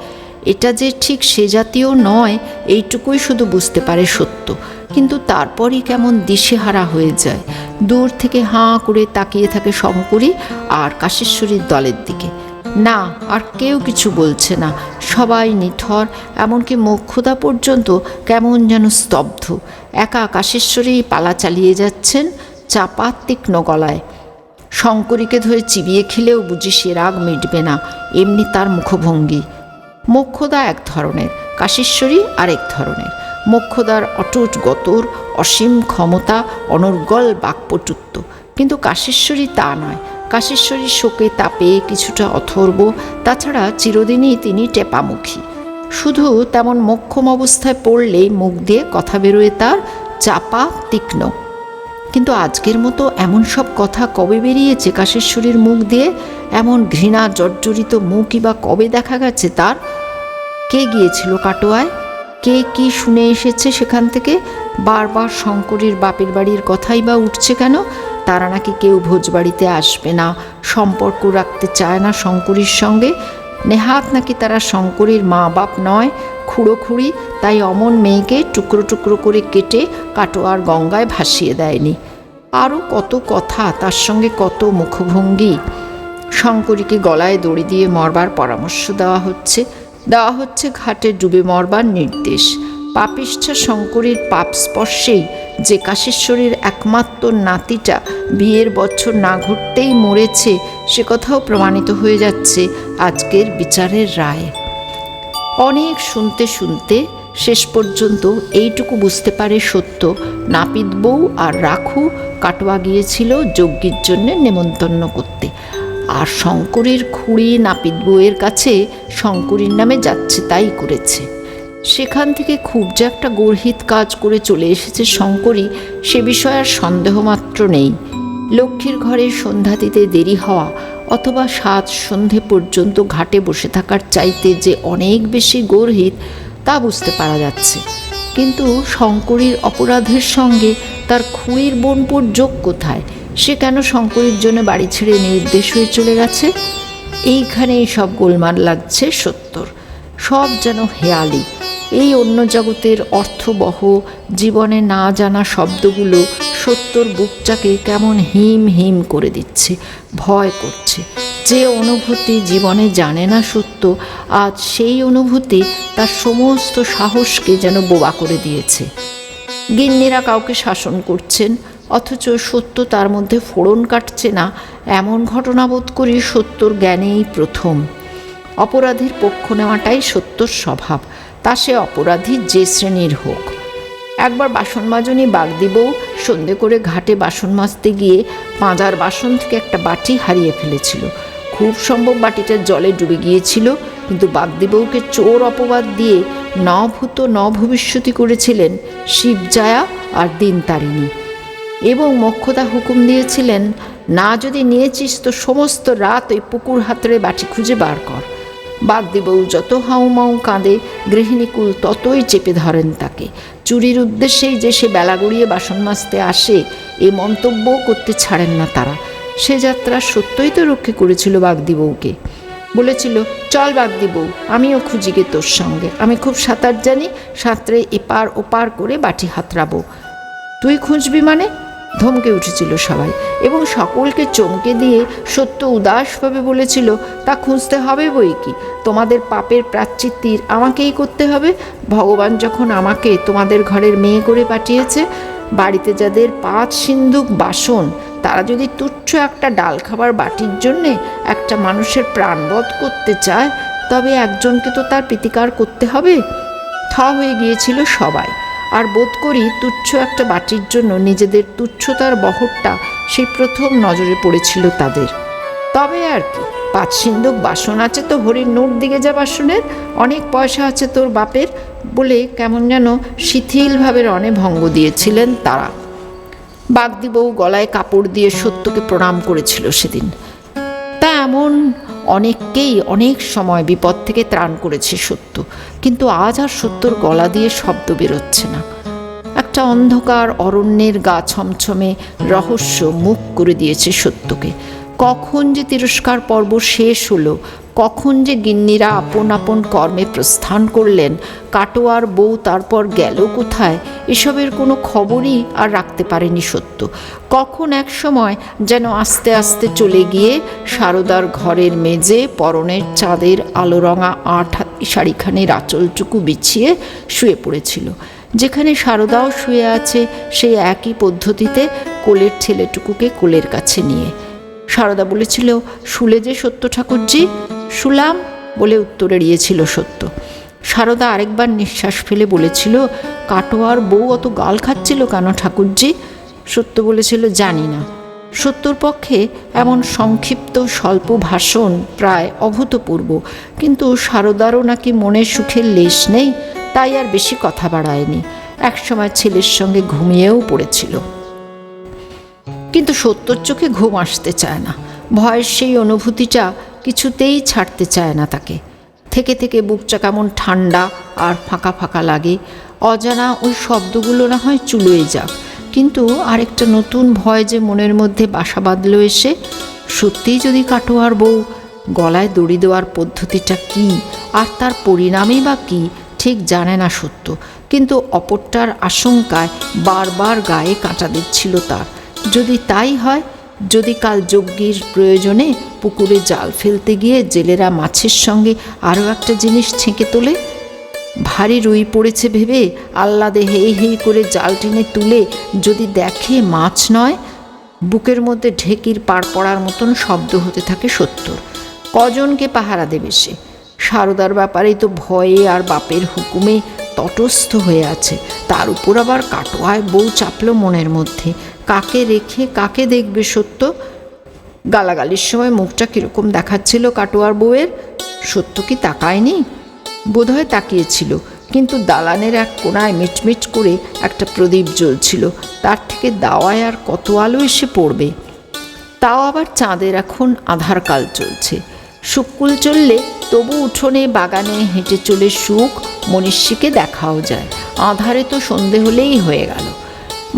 এটা যে ঠিক সে জাতীয় নয় এইটুকুই শুধু বুঝতে পারে সত্য। কিন্তু তারপরই কেমন দিশেহারা হয়ে যায়। দূর থেকে হাঁ করে তাকিয়ে থাকে শঙ্করী আর কাশেশ্বরীর দলের দিকে। না, আর কেউ কিছু বলছে না, সবাই নিথর, এমনকি মোক্ষদা পর্যন্ত কেমন যেন স্তব্ধ। একা কাশেশ্বরী পালা চালিয়ে যাচ্ছেন চাপা তীক্ষ্ণ গলায়। শঙ্করীকে ধরে চিবিয়ে খেলেও বুঝি সে রাগ মিটবে না, এমনি তার মুখভঙ্গি। মোক্ষদা এক ধরনের, কাশেশ্বরী আরেক ধরনের। মোক্ষদার অটুট গতর, অসীম ক্ষমতা, অনর্গল বাক্পটুত্ব, কিন্তু কাশেশ্বরী তা নয়। কাশেশ্বরী শোকে তাপে কিছুটা অথর্ব, তাছাড়া চিরদিনই তিনি টেপামুখী। শুধু তেমন মোক্ষম অবস্থায় পড়লেই মুখ দিয়ে কথা বেরোয় তার চাপা তীক্ষ্ণ। কিন্তু আজকের মতো এমন সব কথা কবে বেরিয়েছে কাশেশ্বরীর মুখ দিয়ে? এমন ঘৃণা জর্জরিত মুখই বা কবে দেখা গেছে তার? কে গিয়েছিল কাটোয়ায়? কে কি শুনে এসেছে সেখান থেকে? বারবার শঙ্করীর বাপের বাড়ির কথাই বা উঠছে কেন? তারা নাকি কেউ ভোজবাড়িতে আসবে না, সম্পর্ক রাখতে চায় না শঙ্করীর সঙ্গে। নেহাত নাকি তারা শঙ্করীর মা বাপ নয়, খুড়ো খুড়ি, তাই অমন মেয়েকে টুকরো টুকরো করে কেটে কাটোয়ার গঙ্গায় ভাসিয়ে দেয়নি। আরও কত কথা, তার সঙ্গে কত মুখভঙ্গি। শঙ্করীকে গলায় দড়ি দিয়ে মরবার পরামর্শ দেওয়া হচ্ছে ঘাটে ডুবে মরবার নির্দেশ। পাপিষ্ঠা শঙ্করীর পাপ স্পর্শেই যে কাশেশ্বরীর একমাত্র নাতিটা বিয়ের বছর না ঘটতেই মরেছে, সে কথাও প্রমাণিত হয়ে যাচ্ছে আজকের বিচারের রায়ে। অনেক শুনতে শুনতে শেষ পর্যন্ত এইটুকু বুঝতে পারে সত্য, নাপিত বউ আর রাখু কাটোয়া গিয়েছিল যজ্ঞের জন্যে নেমন্তন্ন করতে, আর শঙ্করীর খুড়ি নাপিত বউয়ের কাছে শঙ্করীর নামে যাচ্ছে তাই করেছে। সেখান থেকে খুব যে একটা গর্হিত কাজ করে চলে এসেছে শঙ্করী, সে বিষয়ে আর সন্দেহমাত্র নেই। লক্ষ্মীর ঘরে সন্ধ্যা দিতে দেরি হওয়া অথবা সাত সন্ধে পর্যন্ত ঘাটে বসে থাকার চাইতে যে অনেক বেশি গর্হিত তা বুঝতে পারা যাচ্ছে। কিন্তু শঙ্করীর অপরাধের সঙ্গে তার খুড়ির বোনপুর যোগ কোথায়? সে কেন শঙ্করীর জন্য বাড়ি ছেড়ে নির্দেশ হয়ে চলে গেছে? এইখানেই সব গোলমাল লাগছে সত্যর। সব যেন হেয়ালি। এই অন্য জগতের অর্থবহ জীবনে না জানা শব্দগুলো সত্যর বুকটাকে কেমন হিম হিম করে দিচ্ছে, ভয় করছে। যে অনুভূতি জীবনে জানে না সত্য, আজ সেই অনুভূতি তার সমস্ত সাহসকে যেন বোবা করে দিয়েছে। গিন্নিরা কাউকে শাসন করছেন, অথচ সত্য তার মধ্যে ফোড়ন কাটছে না, এমন ঘটনা বোধ করি সত্যর জ্ঞানেই প্রথম। অপরাধীর পক্ষ নেওয়াটাই সত্যর স্বভাব, তা সে অপরাধী যে শ্রেণীর হোক। একবার বাসন মাজনি বাগদি বউ সন্ধে করে ঘাটে বাসন মাজতে গিয়ে পাঁজার বাসন থেকে একটা বাটি হারিয়ে ফেলেছিল। খুব সম্ভব বাটিটা জলে ডুবে গিয়েছিল, কিন্তু বাগদি বউকে চোর অপবাদ দিয়ে ন ভূত ন ভবিষ্যতি করেছিলেন শিবজায়া আর দিন তারিণী। এবং মোক্ষদা হুকুম দিয়েছিলেন না যদি নিয়েছিস তো সমস্ত রাত ওই পুকুর হাতড়ে বাটি খুঁজে বার কর। বাগদিবউ যত হাউমাউ কাঁদে, গৃহিণীকুল ততই চেপে ধরেন তাকে। চুরির উদ্দেশ্যেই যে সে বেলা গড়িয়ে বাসন মাজতে আসে এ মন্তব্যও করতে ছাড়েন না তারা। সে যাত্রা সত্যই তো রক্ষে করেছিল বাগদিবউকে। বলেছিল, চল বাগদিবউ, আমিও খুঁজিগে তোর সঙ্গে, আমি খুব সাঁতার জানি, সাঁতরে এপার ওপার করে বাটি হাতড়াবো। তুই খুঁজবি মানে? ধমকে উঠেছিল সবাই, এবং সকলকে চমকে দিয়ে সত্য উদাসভাবে বলেছিল, তা খুঁজতে হবে বই কি, তোমাদের পাপের প্রায়শ্চিত্তির আমাকেই করতে হবে। ভগবান যখন আমাকে তোমাদের ঘরের মেয়ে করে পাঠিয়েছে, বাড়িতে যাদের 5 সিন্ধুক বাসন, তারা যদি তুচ্ছ একটা ডাল খাবার বাটির জন্যে একটা মানুষের প্রাণবধ করতে চায়, তবে একজনকে তো তার প্রতিকার করতে হবে। হয়ে গিয়েছিল সবাই, আর বোধ করি তুচ্ছ একটা বাটির জন্য নিজেদের তুচ্ছতার বহরটা সেই প্রথম নজরে পড়েছিল তাদের। তবে আর কি, 5 সিন্ধুক বাসন আছে তো হরির নোট দিকে যা বাসনের, অনেক পয়সা আছে তোর বাপের, বলে কেমন যেন শিথিলভাবে রণে ভঙ্গ দিয়েছিলেন তারা। বাগদিবউ গলায় কাপড় দিয়ে সত্যকে প্রণাম করেছিল সেদিন। তা এমন অনেককেই অনেক সময় বিপদ থেকে ত্রাণ করেছে সত্য, কিন্তু আজ আর সত্যর গলা দিয়ে শব্দ বেরোচ্ছে না। একটা অন্ধকার অরণ্যের গা ছমছমে রহস্য মুখ করে দিয়েছে সত্যকে। কখন যে তিরস্কার পর্ব শেষ হলো, কখন যে গিন্নিরা আপন আপন কর্মে প্রস্থান করলেন, কাটোয়ার বউ তারপর গেল কোথায়, এসবের কোনো খবরই আর রাখতে পারেনি সত্য। কখন এক সময় যেন আস্তে আস্তে চলে গিয়ে সারদার ঘরের মেজে পরনের চাঁদের আলোরঙা 8 শাড়িখানির আঁচলটুকু বিছিয়ে শুয়ে পড়েছিল, যেখানে সারদাও শুয়ে আছে সেই একই পদ্ধতিতে, কোলের ছেলেটুকুকে কোলের কাছে নিয়ে। সারদা বলেছিল, শুলে যে সত্য ঠাকুরজি? শুলাম বলে উত্তর এড়িয়েছিল সত্য। সারদা আরেকবার নিঃশ্বাস ফেলে বলেছিল, কাটোয়ার বউ অত গাল খাচ্ছিল কেন ঠাকুরজি? সত্য বলেছিল, জানি না। সত্যর পক্ষে এমন সংক্ষিপ্ত স্বল্প ভাষণ প্রায় অভূতপূর্ব, কিন্তু সারদারও নাকি মনের সুখের লেশ নেই, তাই আর বেশি কথা বাড়ায়নি। একসময় ছেলের সঙ্গে ঘুমিয়েও পড়েছিল। কিন্তু সত্যর চোখে ঘুম আসতে চায় না, ভয়ের সেই অনুভূতিটা কিছুতেই ছাড়তে চায় না তাকে। থেকে থেকে বুকটা কেমন ঠান্ডা আর ফাঁকা ফাঁকা লাগে। অজানা ওই শব্দগুলো না হয় চুলোয় যাক, কিন্তু আরেকটা নতুন ভয় যে মনের মধ্যে বাসা বাঁধল এসে। সত্যিই যদি কাটোয়ার বউ, গলায় দড়ি দেওয়ার পদ্ধতিটা কী আর তার পরিণামই বা কী ঠিক জানে না সত্য, কিন্তু অপরটার আশঙ্কায় বারবার গায়ে কাঁটা দিচ্ছিল তার। যদি তাই হয়, যদি কাল যজ্ঞের প্রয়োজনে পুকুরে জাল ফেলতে গিয়ে জেলেরা মাছের সঙ্গে আরও একটা জিনিস ছেঁকে তোলে, ভারী রুই পড়েছে ভেবে আহ্লাদে হেই হেই করে জাল টেনে তুলে যদি দেখে মাছ নয়, বুকের মধ্যে ঢেকির পাড় পড়ার মতন শব্দ হতে থাকে সত্যর। কজনকে পাহারা দেবে সে? সারদার ব্যাপারেই তো ভয়ে আর বাপের হুকুমে তটস্থ হয়ে আছে, তার উপর আবার কাটোয়ায় বউ চাপল মনের মধ্যে। কাকে রেখে কাকে দেখবে সত্য? গালাগালির সময় মুখটা কীরকম দেখাচ্ছিল কাটোয়ার বউয়ের? সত্য কি তাকায়নি? বোধহয় তাকিয়েছিল, কিন্তু দালানের এক কোণায় মিটমিট করে একটা প্রদীপ জ্বলছিল, তার থেকে দাওয়ায় আর কত আলো এসে পড়বে? তাও আবার চাঁদের এখন আধারকাল চলছে। শুক্কুল চললে তবু উঠোনে বাগানে হেঁটে চলে সুখ মনীষীকে দেখাও যায়। আধারে তো সন্ধে হলেই হয়ে গেল।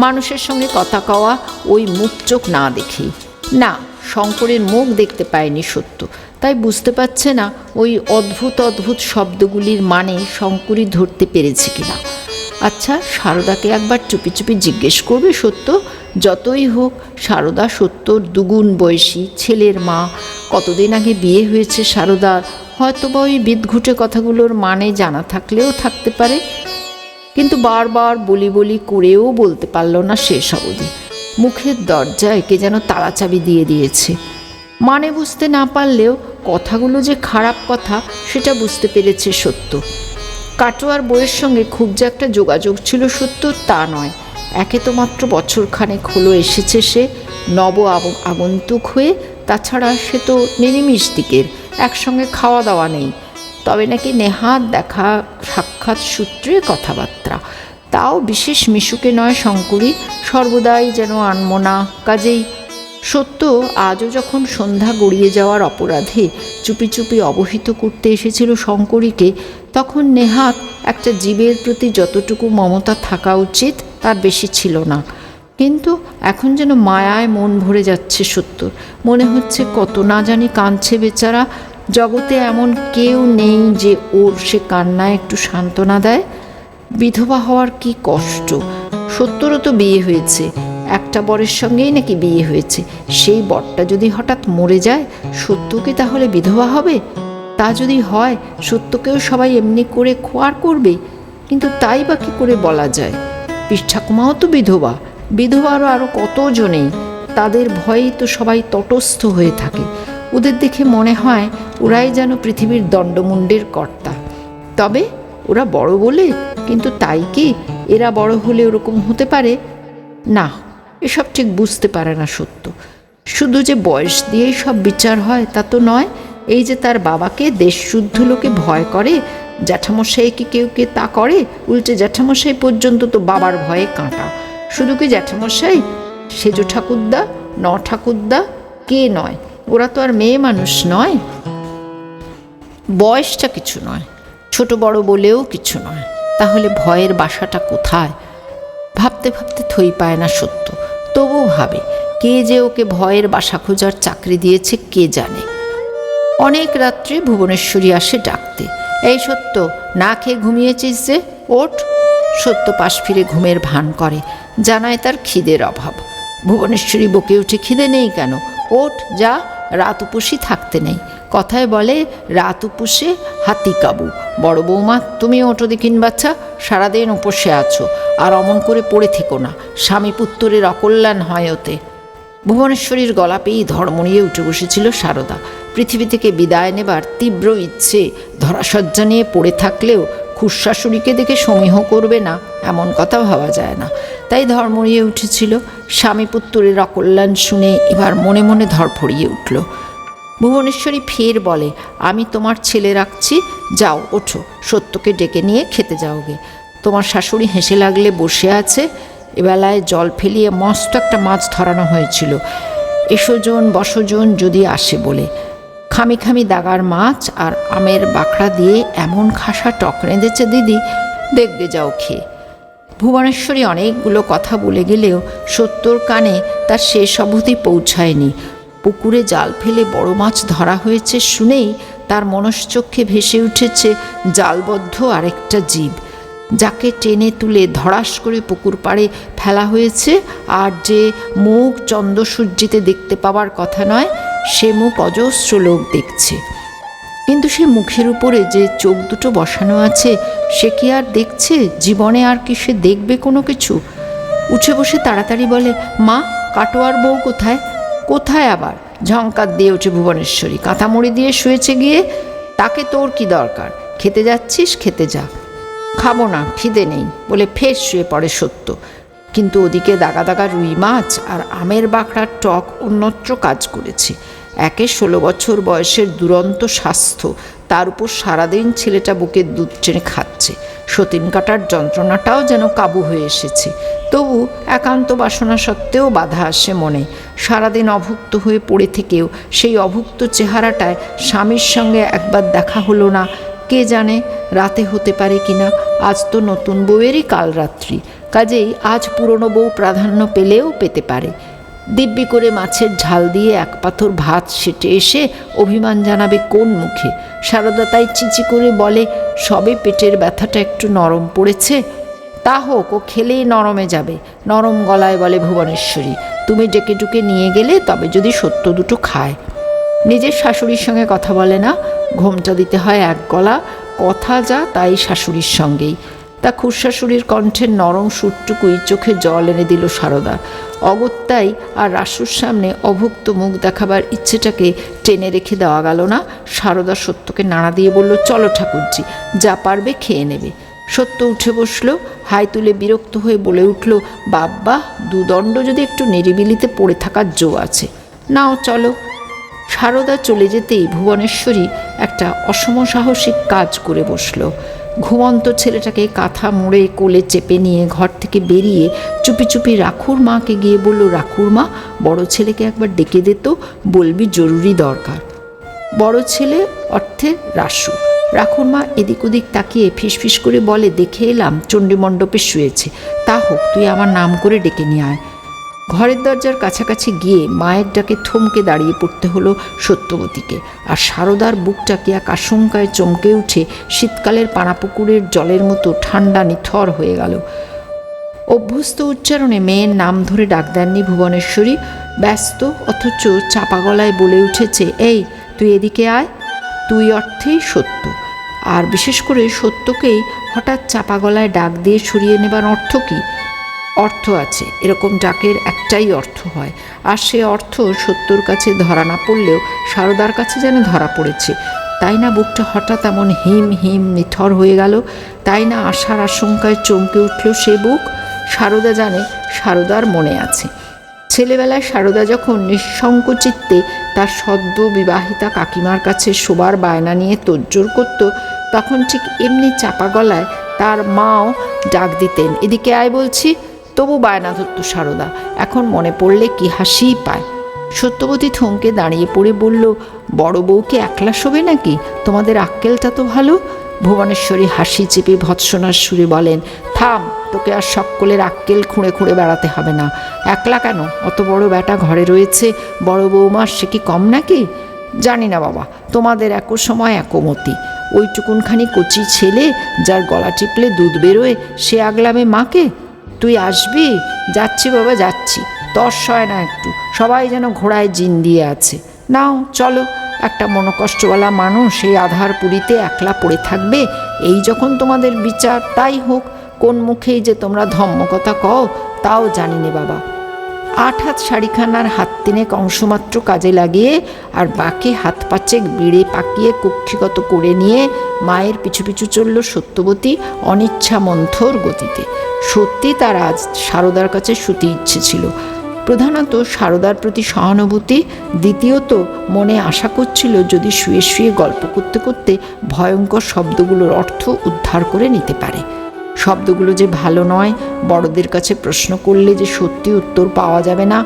মানুষের সঙ্গে কথা কওয়া ওই মুখ চোখ না দেখেই। না, শঙ্করের মুখ দেখতে পায়নি সত্য, তাই বুঝতে পারছে না ওই অদ্ভুত অদ্ভুত শব্দগুলির মানে শঙ্করই ধরতে পেরেছে কিনা। আচ্ছা, সারদাকে একবার চুপি চুপি জিজ্ঞেস করবে সত্য। যতই হোক সারদা সত্যর দুগুণ বয়সী, ছেলের মা, কতদিন আগে বিয়ে হয়েছে সারদার, হয়তোবা ওই বিদঘুটে কথাগুলোর মানে জানা থাকলেও থাকতে পারে। কিন্তু বারবার বলি বলি করেও বলতে পারল না শেষ অবধি। মুখের দরজায় কে যেন তালাচাবি দিয়ে দিয়েছে। মানে বুঝতে না পারলেও কথাগুলো যে খারাপ কথা সেটা বুঝতে পেরেছে সত্য। কাটোয়ার বইয়ের সঙ্গে খুব যে একটা যোগাযোগ ছিল সত্য তা নয়। একে তো মাত্র বছরখানেক হলো এসেছে সে, নব আগন্তুক হয়ে। তাছাড়া সে তো নিরামিষ দিকের, একসঙ্গে খাওয়া দাওয়া নেই। তবে নাকি নেহাত দেখা সাক্ষাৎ সূত্রে কথাবার্তা, তাও বিশেষ মিশুকে নয় শঙ্করী, সর্বদাই যেন আনমনা। কাজেই সত্য আজও যখন সন্ধ্যা গড়িয়ে যাওয়ার অপরাধে চুপি চুপি অবহিত করতে এসেছিল শঙ্করীকে, তখন নেহাত একটা জীবের প্রতি যতটুকু মমতা থাকা উচিত তার বেশি ছিল না। কিন্তু এখন যেন মায়ায় মন ভরে যাচ্ছে সত্যর। মনে হচ্ছে কত না জানি কাঁদছে বেচারা। জগতে এমন কেউ নেই যে ওর সে কান্নায় একটু সান্ত্বনা দেয়। বিধবা হওয়ার কি কষ্ট! সত্যরও তো বিয়ে হয়েছে, একটা বরের সঙ্গেই নাকি বিয়ে হয়েছে। সেই বরটা যদি হঠাৎ মরে যায়, সত্য কি তাহলে বিধবা হবে? তা যদি হয়, সত্যকেও সবাই এমনি করে খোয়ার করবে। কিন্তু তাই বা কী করে বলা যায়? পিস ঠাকুমাও তো বিধবা, বিধবারও আরও কতজনেই। তাদের ভয়েই তো সবাই তটস্থ হয়ে থাকে। ওদের দেখে মনে হয় ওরাই যেন পৃথিবীর দণ্ডমুণ্ডের কর্তা। তবে ওরা বড় বলে, কিন্তু তাই কি এরা বড় হলে ওরকম হতে পারে? না, এসব ঠিক বুঝতে পারে না সত্য। শুধু যে বয়স দিয়েই সব বিচার হয় তা তো নয়। এই যে তার বাবাকে দেশশুদ্ধ লোকে ভয় করে, জ্যাঠামশাই কি কেউ কে তা করে? উল্টে জ্যাঠামশাই পর্যন্ত তো বাবার ভয়ে কাঁটা। শুধু কি জ্যাঠামশাই, সেজ ঠাকুরদা, ঠাকুরদা, কে নয়? ওরা তো আর মেয়ে মানুষ নয়। বয়সটা কিছু নয়, ছোট বড় বলেও কিছু নয়। তাহলে ভয়ের বাসাটা কোথায়? ভাবতে ভাবতে থই পায় না সত্য। তবুও ভাবে, কে যে ওকে ভয়ের বাসা খোঁজার চাকরি দিয়েছে কে জানে। অনেক রাত্রে ভুবনেশ্বরী আসে ডাকতে। এই সত্য, না খেয়ে ঘুমিয়েছিস যে, ওঠ। সত্য পাশ ফিরে ঘুমের ভান করে, জানায় তার খিদের অভাব। ভুবনেশ্বরী বকে উঠে, খিদে নেই কেন? ওঠ, যা, রাত উপসী থাকতে নেই। কথায় বলে, রাত উপসে হাতি কাবু। বড় বৌমা, তুমি ওঠো দেখিন বাচ্চা, সারাদিন উপসে আছো, আর অমন করে পড়ে থেকো না, স্বামী পুত্রের অকল্যাণ হয় ওতে। ভুবনেশ্বরীর গলা পেয়েই ধর্মড়িয়ে উঠে বসেছিল সারদা। পৃথিবী থেকে বিদায় নেবার তীব্র ইচ্ছে ধরাসজ্জা নিয়ে পড়ে থাকলেও খুশাশুড়িকে দেখে সমীহ করবে না এমন কথা ভাবা যায় না। তাই ধর্মড়িয়ে উঠেছিল। স্বামী পুত্রের অকল্যাণ শুনে এবার মনে মনে ধরফড়িয়ে উঠল। ভুবনেশ্বরী ফের বলে, আমি তোমার ছেলে রাখছি, যাও ওঠো, সত্যকে ডেকে নিয়ে খেতে যাওগে। তোমার শাশুড়ি হেসে লাগলে বসে আছে। এবেলায় জল ফেলিয়ে মস্ত একটা মাছ ধরানো হয়েছিল, এসোজন বসজন যদি আসে বলে। খামি খামি দাগার মাছ আর আমের বাখড়া দিয়ে এমন খাসা টক রেঁধেছে দিদি, দেখবে যাও খেয়ে। ভুবনেশ্বরী অনেকগুলো কথা বলে গেলেও সত্যর কানে তার শেষ অবধি পৌঁছায়নি। পুকুরে জাল ফেলে বড় মাছ ধরা হয়েছে শুনেই তার মনশ্চক্ষে ভেসে উঠেছে জালবদ্ধ আরেকটা জীব, যাকে টেনে তুলে ধড়াস করে পুকুর পাড়ে ফেলা হয়েছে। আর যে মুখ চন্দ্রসূর্যিতে দেখতে পাওয়ার কথা নয়, সে মুখ অজস্র লোক দেখছে। কিন্তু সে মুখের উপরে যে চোখ দুটো বসানো আছে, সে কি আর দেখছে? জীবনে আর কি সে দেখবে কোনো কিছু? উঠে বসে তাড়াতাড়ি বলে, মা, কাটোয়ার বউ কোথায়? কোথায় আবার? ঝঙ্কার দিয়ে ওঠে ভুবনেশ্বরী। কাঁথামুড়ি দিয়ে শুয়েছে গিয়ে। তাকে তোর কি দরকার? খেতে যাচ্ছিস, খেতে যা। খাবো না, খিদে নেই বলে ফের শুয়ে পড়ে সত্য। কিন্তু ওদিকে দাগা দাগা রুই মাছ আর আমের বাখড়ার টক অন্যত্র কাজ করেছে। একে 16 বছর বয়সের দুরন্ত স্বাস্থ্য, তার উপর সারাদিন ছেলেটা বুকের দুধ টেনে খাচ্ছে। সতীন কাটার যন্ত্রণাটাও যেন কাবু হয়ে এসেছে। তবু একান্ত বাসনা সত্ত্বেও বাধা আসে মনে। সারাদিন অভুক্ত হয়ে পড়ে থেকেও সেই অভুক্ত চেহারাটায় স্বামীর সঙ্গে একবার দেখা হলো না। কে জানে রাতে হতে পারে কিনা। আজ তো নতুন বউয়েরই কাল রাত্রি, কাজেই আজ পুরনো বউ প্রাধান্য পেলেও পেতে পারে। দিব্যি করে মাছের ঝাল দিয়ে এক পাথর ভাত সেটে এসে অভিমান জানাবে কোন মুখে? সারদা তাই চিচি করে বলে, সবে পেটের ব্যথাটা একটু নরম পড়েছে। তা হোক, ও খেলেই নরমে যাবে। নরম গলায় বলে ভুবনেশ্বরী, তুমি ডেকে ডুকে নিয়ে গেলে তবে যদি সত্য দুটো খায়। নিজের শাশুড়ির সঙ্গে কথা বলে না, ঘোমটা দিতে হয় এক গলা, কথা যা তাই শাশুড়ির সঙ্গেই। তা খুড়শাশুড়ির কণ্ঠের নরম সুরটুকুই চোখে জল এনে দিল সারদার। অগত্যাই আর রাসুর সামনে অভুক্ত মুখ দেখাবার ইচ্ছেটাকে টেনে রেখে দেওয়া গেল না। সারদা সত্যকে নাড়া দিয়ে বলল, চলো ঠাকুরজি, যা পারবে খেয়ে নেবে। সত্য উঠে বসলো, হাই তুলে বিরক্ত হয়ে বলে উঠল, বাব্বা, দুদণ্ড যদি একটু নিরিবিলিতে পড়ে থাকার জো আছে, নাও চলো। সারদা চলে যেতেই ভুবনেশ্বরী একটা অসমসাহসিক কাজ করে বসল। ঘুমন্ত ছেলেটাকে কাঁথা মুড়ে কোলে চেপে নিয়ে ঘর থেকে বেরিয়ে চুপি চুপি রাখুর মাকে গিয়ে বলল, রাখুর মা, বড় ছেলেকে একবার ডেকে দে তো, বলবি জরুরি দরকার। বড় ছেলে অর্থে রাসু। রাখুর মা এদিক ওদিক তাকিয়ে ফিসফিস করে বলে, দেখে এলাম চণ্ডীমণ্ডপে শুয়েছে, তা হোক, তুই আমার নাম করে ডেকে নিয়ে আয়। ঘরের দরজার কাছাকাছি গিয়ে মায়ের ডাকে থমকে দাঁড়িয়ে পড়তে হলো সত্যবতীকে। আর সারদার বুকটা কি এক আশঙ্কায় চমকে উঠে শীতকালের পানাপুকুরের জলের মতো ঠান্ডা নিথর হয়ে গেল। অভ্যস্ত উচ্চারণে মেয়ের নাম ধরে ডাক দেননি ভুবনেশ্বরী, ব্যস্ত অথচ চাপা গলায় বলে উঠেছে, এই তুই এদিকে আয়। তুই অর্থেই সত্য, আর বিশেষ করে সত্যকেই হঠাৎ চাপা গলায় ডাক দিয়ে সরিয়ে নেবার অর্থ কী? অর্থ আছে, এরকম ডাকের একটাই অর্থ হয়, আর সে অর্থ সত্যর কাছে ধরা না পড়লেও সারদার কাছে যেন ধরা পড়েছে। তাই না বুকটা হঠাৎ এমন হিম হিম নিথর হয়ে গেল? তাই না আশার আশঙ্কায় চমকে উঠল সে বুক? সারদা জানে, সারদার মনে আছে ছেলেবেলায় সারদা যখন নিঃসংকোচিত্তে তার সদ্য বিবাহিতা কাকিমার কাছে শোবার বায়না নিয়ে তোড়জোড় করত, তখন ঠিক এমনি চাপা গলায় তার মাও ডাক দিতেন, এদিকে আয় বলছি। তবু বায়না ধরত সারদা। এখন মনে পড়লে কি হাসিই পায়। সত্যবতী থমকে দাঁড়িয়ে পড়ে বলল, বড় বউকে একলা শোবে নাকি? তোমাদের আক্কেলটা তো ভালো। ভুবনেশ্বরী হাসি চেপে ভৎসনার সুরে বলেন, থাম, তোকে আর সকলের আক্কেল খুঁড়ে খুঁড়ে বেড়াতে হবে না। একলা কেন, অত বড় বেটা ঘরে রয়েছে, বড় বৌমার সে কি কম নাকি? জানি না বাবা, তোমাদের একো সময় একমতি। ওইটুকুনখানি কচি ছেলে যার গলা টিপলে দুধ বেরোয়, সে আগলামে মাকে। তুই আসবি? যাচ্ছি বাবা, যাচ্ছি। তর সয় না একটু, সবাই যেন ঘোড়ায় জিন দিয়ে আছে। নাও চলো, একটা মনোকষ্টওয়ালা মানুষ এই আধার পুরীতে একলা পড়ে থাকবে, এই যখন তোমাদের বিচার, তাই হোক। কোন মুখেই যে তোমরা ধম্মকথা কও তাও জানি নে বাবা। 8 হাত শাড়িখানার হাত 3 অংশমাত্র কাজে লাগিয়ে আর বাকি হাত 5 বিড়ে পাকিয়ে কক্ষিগত করে নিয়ে মায়ের পিছু পিছু চলল সত্যবতী অনিচ্ছা মন্থর গতিতে। সত্যি তার আজ সারদার কাছে শুতে ইচ্ছে ছিল। প্রধানত সারদার প্রতি সহানুভূতি, দ্বিতীয়ত মনে আশা করছিল যদি শুয়ে শুয়ে গল্প করতে করতে ভয়ঙ্কর শব্দগুলোর অর্থ উদ্ধার করে নিতে পারে। শব্দগুলো যে ভালো নয়, বড়দের কাছে প্রশ্ন করলে যে সত্যি উত্তর পাওয়া যাবে না,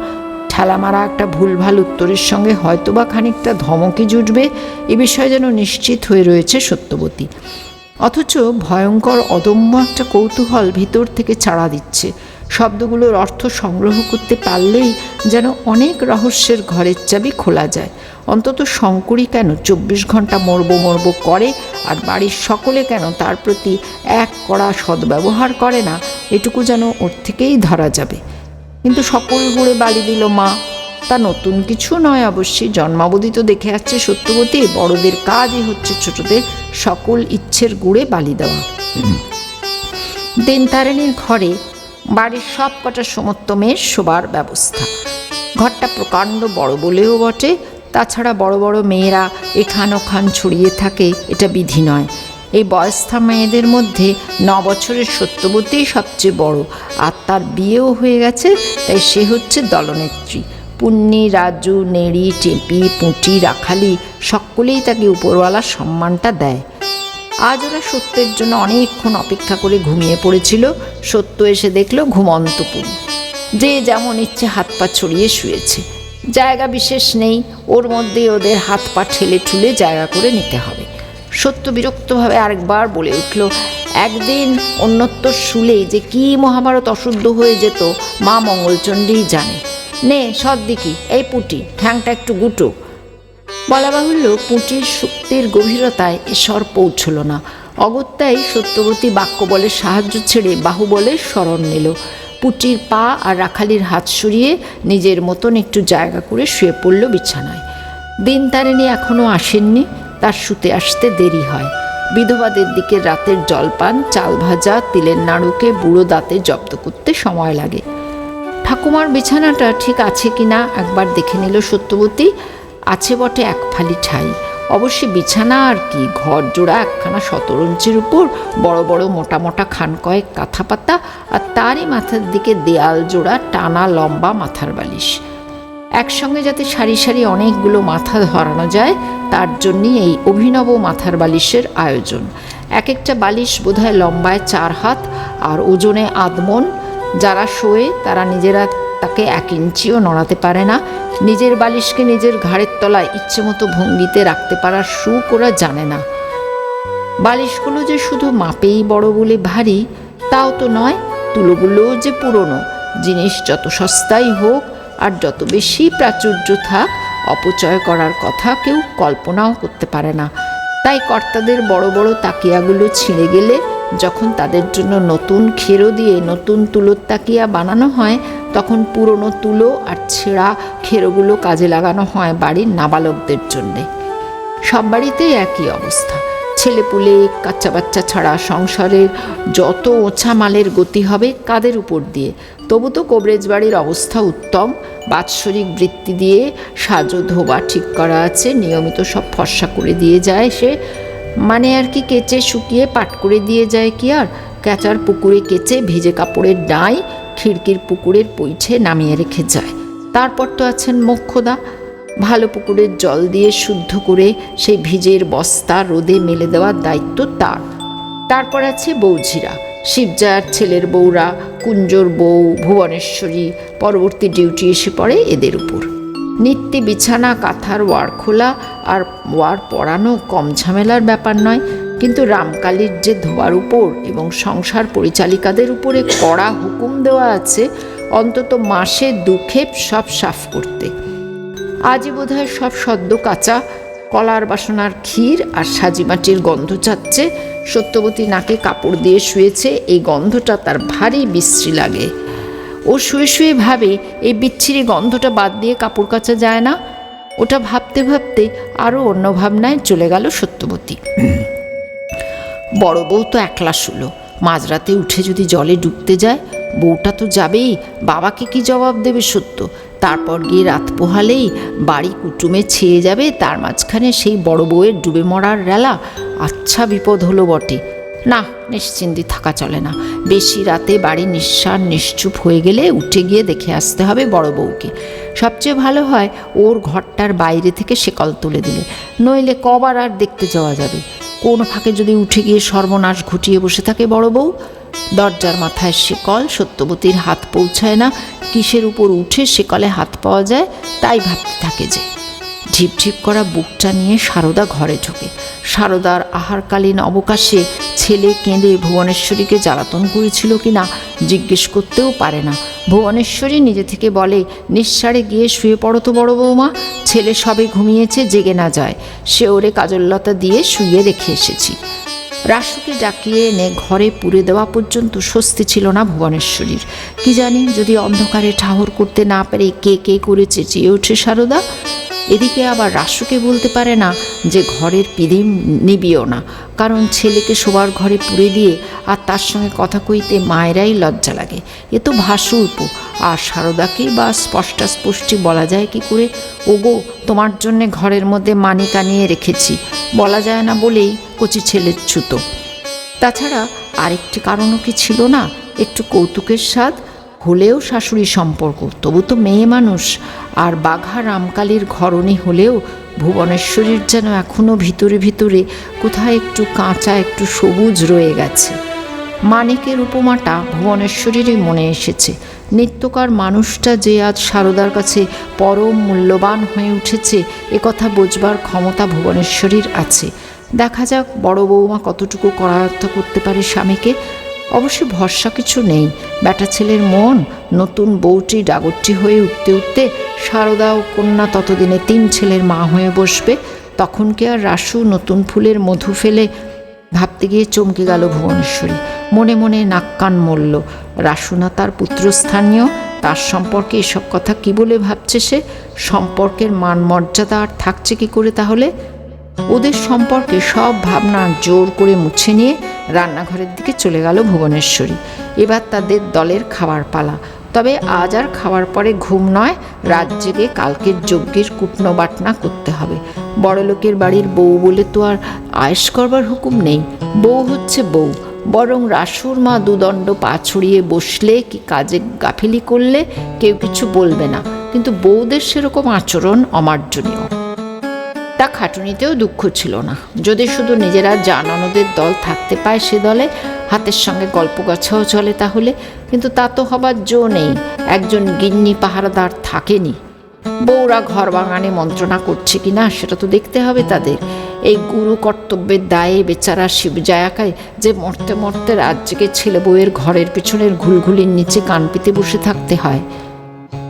ঠেলামারা একটা ভুলভাল উত্তরের সঙ্গে হয়তোবা খানিকটা ধমকি জুটবে, এ বিষয়ে যেন নিশ্চিত হয়ে রয়েছে সত্যবতী। অথচ ভয়ঙ্কর অদম্য একটা কৌতূহল ভিতর থেকে চাড়া দিচ্ছে। শব্দগুলোর অর্থ সংগ্রহ করতে পারলেই যেন অনেক রহস্যের ঘরের চাবি খোলা যায়। অন্তত শঙ্করী কেন 24 ঘন্টা মরবো করে, আর বাড়ির সকলে কেন তার প্রতি এক কড়া সদ্ব্যবহার করে না, এটুকু যেন ওর থেকেই ধরা যাবে। কিন্তু সকল গুড়ে বালি দিল মা, তা নতুন কিছু নয় অবশ্যই। জন্মাবধি তো দেখে আসছে সত্যবতী, বড়দের কাজই হচ্ছে ছোটদের সকল ইচ্ছের গুড়ে বালি দেওয়া। দিনতারিণীর ঘরে বাড়ির সব কটা সমস্ত মেয়ের শোবার ব্যবস্থা। ঘরটা প্রকাণ্ড বড় বলেও বটে, তাছাড়া বড় বড় মেয়েরা এখান ওখান ছড়িয়ে থাকে, এটা বিধি নয়। এই বয়স্থা মেয়েদের মধ্যে 9 বছরের সত্যবতী সবচেয়ে বড়, আর তার বিয়েও হয়ে গেছে, তাই সে হচ্ছে দলনেত্রী। পুন্নি, রাজু, নেড়ি, টেপি, পুঁটি, রাখালি সকলেই তাকে উপরওয়ালা সম্মানটা দেয়। আজ ওরা সত্যের জন্য অনেকক্ষণ অপেক্ষা করে ঘুমিয়ে পড়েছিল। সত্য এসে দেখল ঘুমন্ত পুরী, যে যেমন ইচ্ছে হাত পা ছড়িয়ে শুয়েছে। জায়গা বিশেষ নেই, ওর মধ্যে ওদের হাত পা ঠেলে ঠুলে জায়গা করে নিতে হবে। সত্য বিরক্তভাবে আরেকবার বলে উঠল, একদিন অন্যত্র শুলে যে কি মহাভারত অশুদ্ধ হয়ে যেত মা মঙ্গলচণ্ডীই জানে। নে সদ্দিকি, এই পুঁটি, ঠ্যাংটা একটু গুটো। বলা বাহুল্য, পুঁটির শক্তির গভীরতায় এ স্বর পৌঁছল না। অগত্যাই সত্যবতী বাক্য বলে সাহায্য ছেড়ে বাহুবলের শরণ নিল। পুঁটির পা আর রাখালির হাত সরিয়ে নিজের মতন একটু জায়গা করে শুয়ে পড়ল বিছানায়। দিনতারিণী এখনও আসেননি, তার শুতে আসতে দেরি হয়। বিধবাদের দিকে রাতের জলপান, চাল ভাজা, তিলের নাড়ুকে বুড়ো দাঁতে জব্দ করতে সময় লাগে। ঠাকুমার বিছানাটা ঠিক আছে কিনা একবার দেখে নিল সত্যবতী। আছে বটে এক ফালি ঠাই। অবশ্যই বিছানা আর কি, ঘর জোড়া একখানা শতরঞ্চির উপর বড় বড় মোটা মোটা খান কয়েক কাঁথা পাতা, আর তারই মাথার দিকে দেয়াল জোড়া টানা লম্বা মাথার বালিশ। একসঙ্গে যাতে সারি সারি অনেকগুলো মাথা ধরানো যায়, তার জন্যই এই অভিনব মাথার বালিশের আয়োজন। এক একটা বালিশ বোধহয় লম্বায় 4 হাত আর ওজনে আধমন। যারা শোয়ে তারা নিজেরা তাকে 1 ইঞ্চিও নড়াতে পারে না। নিজের বালিশকে নিজের ঘাড়ের তলায় ইচ্ছে মতো ভঙ্গিতে রাখতে পারার সুখ ওরা জানে না। বালিশগুলো যে শুধু মাপেই বড় বলে ভারী তাও তো নয়, তুলোগুলোও যে পুরনো। জিনিস যত সস্তাই হোক আর যত বেশি প্রাচুর্য থাক, অপচয় করার কথা কেউ কল্পনাও করতে পারে না। তাই কর্তাদের বড় বড় তাকিয়াগুলো ছিঁড়ে গেলে যখন তাদের জন্য নতুন খেরো দিয়ে নতুন তুলোর তাকিয়া বানানো হয়, তখন পুরনো তুলো আর ছেঁড়া খেরোগুলো কাজে লাগানো হয় বাড়ির নাবালকদের জন্যে। সব বাড়িতেই একই অবস্থা। ছেলেপুলে কাচ্চা বাচ্চা ছাড়া সংসারের যত ওছা মালের গতি হবে কাদের উপর দিয়ে? তবু তো কবরেজ বাড়ির অবস্থা উত্তম। বাৎসরিক বৃত্তি দিয়ে সাজো ধোবা ঠিক করা আছে, নিয়মিত সব ফর্সা করে দিয়ে যায় সে, মানে আর কি কেচে শুকিয়ে পাট করে দিয়ে যায় কি আর? ক্যাচার পুকুরে কেচে ভিজে কাপড়ের ডাঁই খিড়কির পুকুরের পৈঠে নামিয়ে রেখে যায়। তারপর তো আছেন মোক্ষদা, ভালো পুকুরের জল দিয়ে শুদ্ধ করে সেই ভিজের বস্তা রোদে মেলে দেওয়ার দায়িত্ব তার। তারপর আছে বৌঝিরা, শিবজার ছেলের বউরা, কুঞ্জর বউ, ভুবনেশ্বরী। পরবর্তী ডিউটি এসে পড়ে এদের উপর। নিত্যে বিছানা কাঁথার ওয়ার খোলা আর ওয়ার পরানো কম ঝামেলার ব্যাপার নয়, কিন্তু রামকালীর যে ধোয়ার উপর এবং সংসার পরিচালিকাদের উপরে কড়া হুকুম দেওয়া আছে অন্তত মাসে 2 ক্ষেপ সব সাফ করতে। আজই বোধহয় সব সদ্য কাঁচা কলার বাসনার ক্ষীর আর সাজিমাটির গন্ধ চাচ্ছে। সত্যবতী নাকে কাপড় দিয়ে শুয়েছে, এই গন্ধটা তার ভারী বিশ্রী লাগে। ও শুয়ে শুয়ে ভাবে এই বিচ্ছিরি গন্ধটা বাদ দিয়ে কাপড় কাচা যায় না। ওটা ভাবতে ভাবতে আরও অন্য ভাবনায় চলে গেল সত্যবতী। বড় বউ তো একলা শুলো, মাঝরাতে উঠে যদি জলে ডুবতে যায়, বউটা তো যাবেই, বাবাকে কি জবাব দেবে সত্য? তারপর গিয়ে রাত পোহালেই বাড়ি কুটুমে ছেয়ে যাবে, তার মাঝখানে সেই বড় বউয়ের ডুবে মরার রেলা। আচ্ছা বিপদ হলো বটে। না, নিশ্চিন্তি থাকা চলে না। বেশি রাতে বাড়ি নিঃশ্বাস নিশ্চুপ হয়ে গেলে উঠে গিয়ে দেখে আসতে হবে বড় বউকে। সবচেয়ে ভালো হয় ওর ঘরটার বাইরে থেকে শেকল তুলে দিলে, নইলে কবার আর দেখতে যাওয়া যাবে? কোন ফাঁকে যদি উঠে গিয়ে সর্বনাশ ঘটিয়ে বসে থাকে বড় বউ। দরজার মাথায় শেকল, সত্যবতীর হাত পৌঁছায় না। কিসের উপর উঠে শেকলে হাত পাওয়া যায় তাই ভাবতে থাকে যে। ঝিপঝিপ করা বুকটা নিয়ে সারদা ঘরে ঢোকে। সারদার আহারকালীন অবকাশে ছেলে কেঁদে ভুবনেশ্বরীকে জ্বালাতন করেছিল কিনা জিজ্ঞেস করতেও পারে না। ভুবনেশ্বরী নিজে থেকে বলে, নিঃসাড়ে গিয়ে শুয়ে পড়ো তো বড় বৌমা, ছেলে সবে ঘুমিয়েছে, জেগে না যায়। সে ওরে কাজললতা দিয়ে শুইয়ে রেখে এসেছি। রাসুকে ডাকিয়ে এনে ঘরে পুরে দেওয়া পর্যন্ত স্বস্তি ছিল না ভুবনেশ্বরীর। কি জানি যদি অন্ধকারে ঠাহর করতে না পেরে কে কে করে চেঁচিয়ে ওঠে সারদা। এদিকে আবার রাসুকে বলতে পারে না যে ঘরের পিদিম নিবিও না, কারণ ছেলেকে শোবার ঘরে পুরে দিয়ে আর তার সঙ্গে কথা কইতে মায়েরাই লজ্জা লাগে। এ তো ভাসুরপ। আর সারদাকেই বা স্পষ্টাস্পষ্টি বলা যায় কি করে, ওগো তোমার জন্যে ঘরের মধ্যে মানিক আনিয়ে রেখেছি, বলা যায় না বলেই কচি ছেলের ছুতো। তাছাড়া আরেকটি কারণও কি ছিল না? একটু কৌতুকের স্বাদ হলেও শাশুড়ি সম্পর্ক, তবু তো মেয়ে মানুষ। আর বাঘা রামকালীর ঘরণী হলেও ভুবনেশ্বরীর যেন এখনও ভিতরে ভিতরে কোথায় একটু কাঁচা, একটু সবুজ রয়ে গেছে। মানিকের উপমাটা ভুবনেশ্বরীরই মনে এসেছে। নিত্যকার মানুষটা যে আজ সারদার কাছে পরম মূল্যবান হয়ে উঠেছে, একথা বোঝবার ক্ষমতা ভুবনেশ্বরীর আছে। দেখা যাক বড় বৌমা কতটুকু করায়ত্ত করতে পারে স্বামীকে। অবশ্য ভরসা কিছু নেই। বেটা ছেলের মন, নতুন বউটি ডাগরটি হয়ে উঠতে উঠতে সারদা ও কন্যা ততদিনে 3 ছেলের মা হয়ে বসবে। তখন কি আর রাসু নতুন ফুলের মধু ফেলে? ভাবতে গিয়ে চমকে গেল ভুবনেশ্বরী। মনে মনে নাক কান মরল। রাসু না তার পুত্রস্থানীয়, তার সম্পর্কে এসব কথা কি বলে ভাবছে সে? সম্পর্কের মান মর্যাদা আর থাকছে কি করে তাহলে? ওদের সম্পর্কে সব ভাবনা জোর করে মুছে নিয়ে রান্নাঘরের দিকে চলে গেল ভুবনেশ্বরী। এবার তাদের দলের খাবার পালা। তবে আজ আর খাওয়ার পরে ঘুম নয়, রাত জেগে কালকের যজ্ঞের কুটনো বাটনা করতে হবে। বড়লোকের বাড়ির বউ বলে তো আর আয়েশ করবার হুকুম নেই। বউ হচ্ছে বউ, বরং রাসুর মা দুদণ্ড পা ছড়িয়ে বসলে কি কাজে গাফিলি করলে কেউ কিছু বলবে না, কিন্তু বউদের সেরকম আচরণ অমার্জনীয়। তা খাটুনিতেও দুঃখ ছিল না। যদি শুধু নিজেরা ননদের দল থাকতে পায় সে দলে, হাতের সঙ্গে গল্প গাছাও চলে তাহলে। কিন্তু তা তো হবার জো নেই, একজন গিন্নি পাহারাদার থাকেনি। বউরা ঘর বাগানে মন্ত্রণা করছে কিনা সেটা তো দেখতে হবে তাদের। এই গুরু কর্তব্যের দায়ে বেচারা শিবজায়াকে যে মরতে মরতে রাত জেগে ছেলে বউয়ের ঘরের পেছনের ঘুলঘুলির নিচে কান পেতে বসে থাকতে হয়।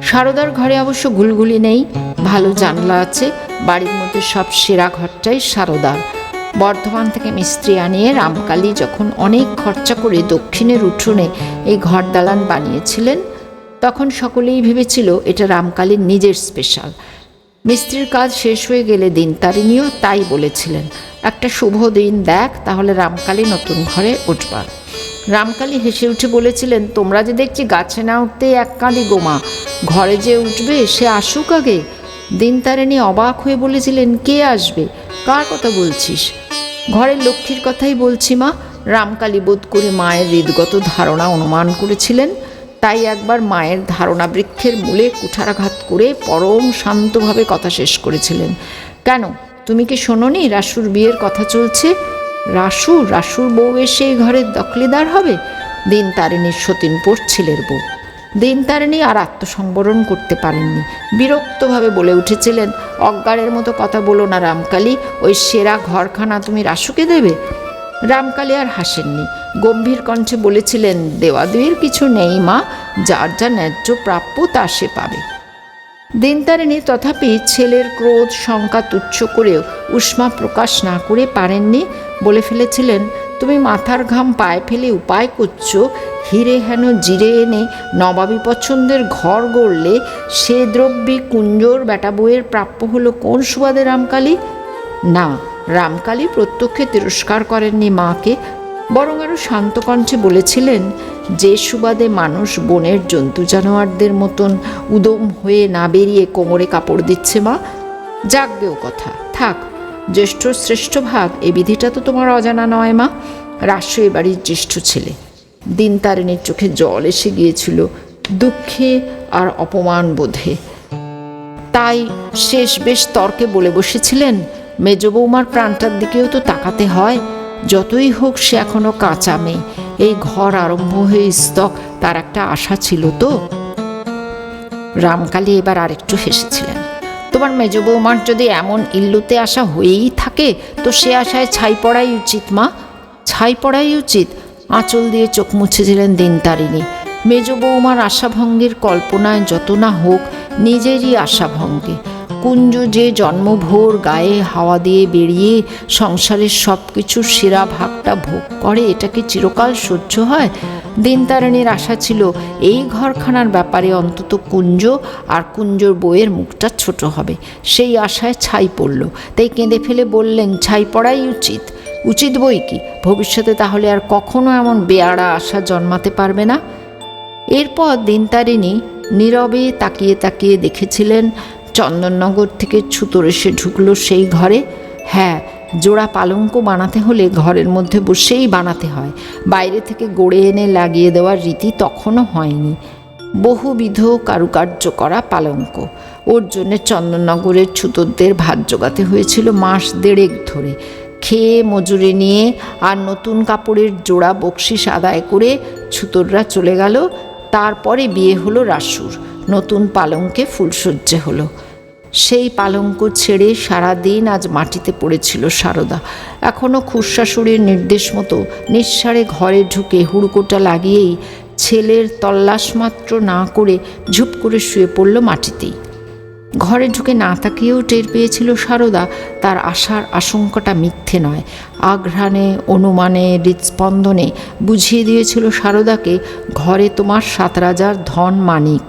সারদার ঘরে অবশ্য ঘুলঘুলি নেই, ভালো জানলা আছে। বাড়ির মধ্যে সব সেরা ঘরটাই সারদার। বর্ধমান থেকে মিস্ত্রি আনিয়ে রামকালী যখন অনেক খরচা করে দক্ষিণের উঠোনে এই ঘর দালান বানিয়েছিলেন, তখন সকলেই ভেবেছিল এটা রামকালীর নিজের স্পেশাল। মিস্ত্রির কাজ শেষ হয়ে গেলে দিনতারিণীও তাই বলেছিলেন, একটা শুভ দিন দেখ, তাহলে রামকালী নতুন ঘরে উঠবা। রামকালী হেসে উঠে বলেছিলেন, তোমরা যে দেখছি গাছে না উঠতে এক কাঁদি গোমা, ঘরে যে উঠবে সে আসুক আগে। দিনতারিণী অবাক হয়ে বলেছিলেন, কে আসবে, কার কথা বলছিস? ঘরের লক্ষ্মীর কথাই বলছি মা। রামকালী বোধ করে মায়ের হৃদগত ধারণা অনুমান করেছিলেন, তাই একবার মায়ের ধারণা বৃক্ষের মূলে কুঠারাঘাত করে পরম শান্তভাবে কথা শেষ করেছিলেন। কেন, তুমি কি শোনোনি রাসুর বিয়ের কথা চলছে? রাসুর বউ এসে এই ঘরের দখলিদার হবে? দিনতারিণীর সতীনপুর ছেলের বউ। দিনতারিণী আর আত্মসংবরণ করতে পারেননি, বিরক্তভাবে বলে উঠেছিলেন, অজ্ঞানের মতো কথা বলো না রামকালী, ওই সেরা ঘরখানা তুমি রাসুকে দেবে? রামকালী আর হাসেননি, গম্ভীর কণ্ঠে বলেছিলেন, দেওয়াদেবীর কিছু নেই মা, যার যা ন্যায্য প্রাপ্য তা সে পাবে। দিনতারিণী তথাপি ছেলের ক্রোধ শঙ্কা তুচ্ছ করেও উষ্মা প্রকাশ না করে পারেননি। বলে ফেলেছিলেন, তুমি মাথার ঘাম পায়ে ফেলে উপায় করছো, হিরে হেন জিরে এনে নবাবী পছন্দের ঘর গড়লে সে দ্রব্যে কুঞ্জর বেটা বউয়ের প্রাপ্য হলো কোন সুবাদে রামকালী? না, রামকালী প্রত্যক্ষে তিরস্কার করেননি মাকে, বরং আরও শান্ত কণ্ঠে বলেছিলেন, যে সুবাদে মানুষ বনের জন্তু জানোয়ারদের মতন উদম হয়ে না বেরিয়ে কোমরে কাপড় দিচ্ছে মা। যাকবেও কথা থাক, জ্যেষ্ঠ শ্রেষ্ঠ ভাগ এ বিধিটা তো তোমার অজানা নয় মা। রাসু এ বাড়ির জ্যেষ্ঠ ছেলে। দিনতারিণীর চোখে জল এসে গিয়েছিল দুঃখে আর অপমান বোধে। তাই শেষ বেশ তর্কে বলে বসেছিলেন, মেজ বৌমার প্রাণটার দিকেও তো তাকাতে হয়, যতই হোক সে এখনো কাঁচা মেয়ে, এই ঘর আরম্ভ হয়ে স্তক তার একটা আশা ছিল তো। রামকালী এবার আরেকটু হেসেছিলেন, তোমার মেজ বৌমার যদি এমন ইল্লুতে আশা হয়েই থাকে তো সে আশায় ছাই পড়াই উচিত মা, ছাই পড়াই উচিত। আঁচল দিয়ে চোখ মুছেছিলেন দিনতারিণী। মেজ বৌমার আশাভঙ্গের কল্পনায় যত না হোক নিজেরই আশাভঙ্গে। কুঞ্জ যে জন্মভোর গায়ে হাওয়া দিয়ে বেরিয়ে সংসারের সব কিছুর সেরা ভাগটা ভোগ করে, এটা কি চিরকাল সহ্য হয়? দিনতারিণীর আশা ছিল এই ঘরখানার ব্যাপারে অন্তত কুঞ্জ আর কুঞ্জর বইয়ের মুখটা ছোট হবে। সেই আশায় ছাই পড়ল, তাই কেঁদে ফেলে বললেন, ছাই পড়াই উচিত। উচিত বই কি, ভবিষ্যতে তাহলে আর কখনো এমন বেয়াড়া আশা জন্মাতে পারবে না। এরপর দিনতারিণী নীরবে তাকিয়ে তাকিয়ে দেখেছিলেন চন্দননগর থেকে ছুতোর এসে ঢুকলো সেই ঘরে। হ্যাঁ, জোড়া পালঙ্ক বানাতে হলে ঘরের মধ্যে বসেই বানাতে হয়, বাইরে থেকে গড়ে এনে লাগিয়ে দেওয়ার রীতি তখনও হয়নি। বহুবিধ কারুকার্য করা পালঙ্ক। ওর জন্যে চন্দননগরের ছুতোরদের ভাত জোগাতে হয়েছিল মাস দেড়েক ধরে। খেয়ে মজুরি নিয়ে আর নতুন কাপড়ের জোড়া বকশিস আদায় করে ছুতোররা চলে গেল। তারপরে বিয়ে হলো রাসুর, নতুন পালঙ্কে ফুলসজ্জে হলো। সেই পালঙ্ক ছেড়ে সারাদিন আজ মাটিতে পড়েছিল সারদা। এখনও খুড়শাশুড়ির নির্দেশ মতো নিঃসারে ঘরে ঢুকে হুড়কোটা লাগিয়েই ছেলের তল্লাশ মাত্র না করে ঝুপ করে শুয়ে পড়ল মাটিতেই। ঘরে ঢুকে না তাকিয়েও টের পেয়েছিল সারদা তার আশার আশঙ্কাটা মিথ্যে নয়। আঘ্রাণে অনুমানে হৃৎস্পন্দনে বুঝিয়ে দিয়েছিল সারদাকে, ঘরে তোমার 7 রাজার ধন মানিক।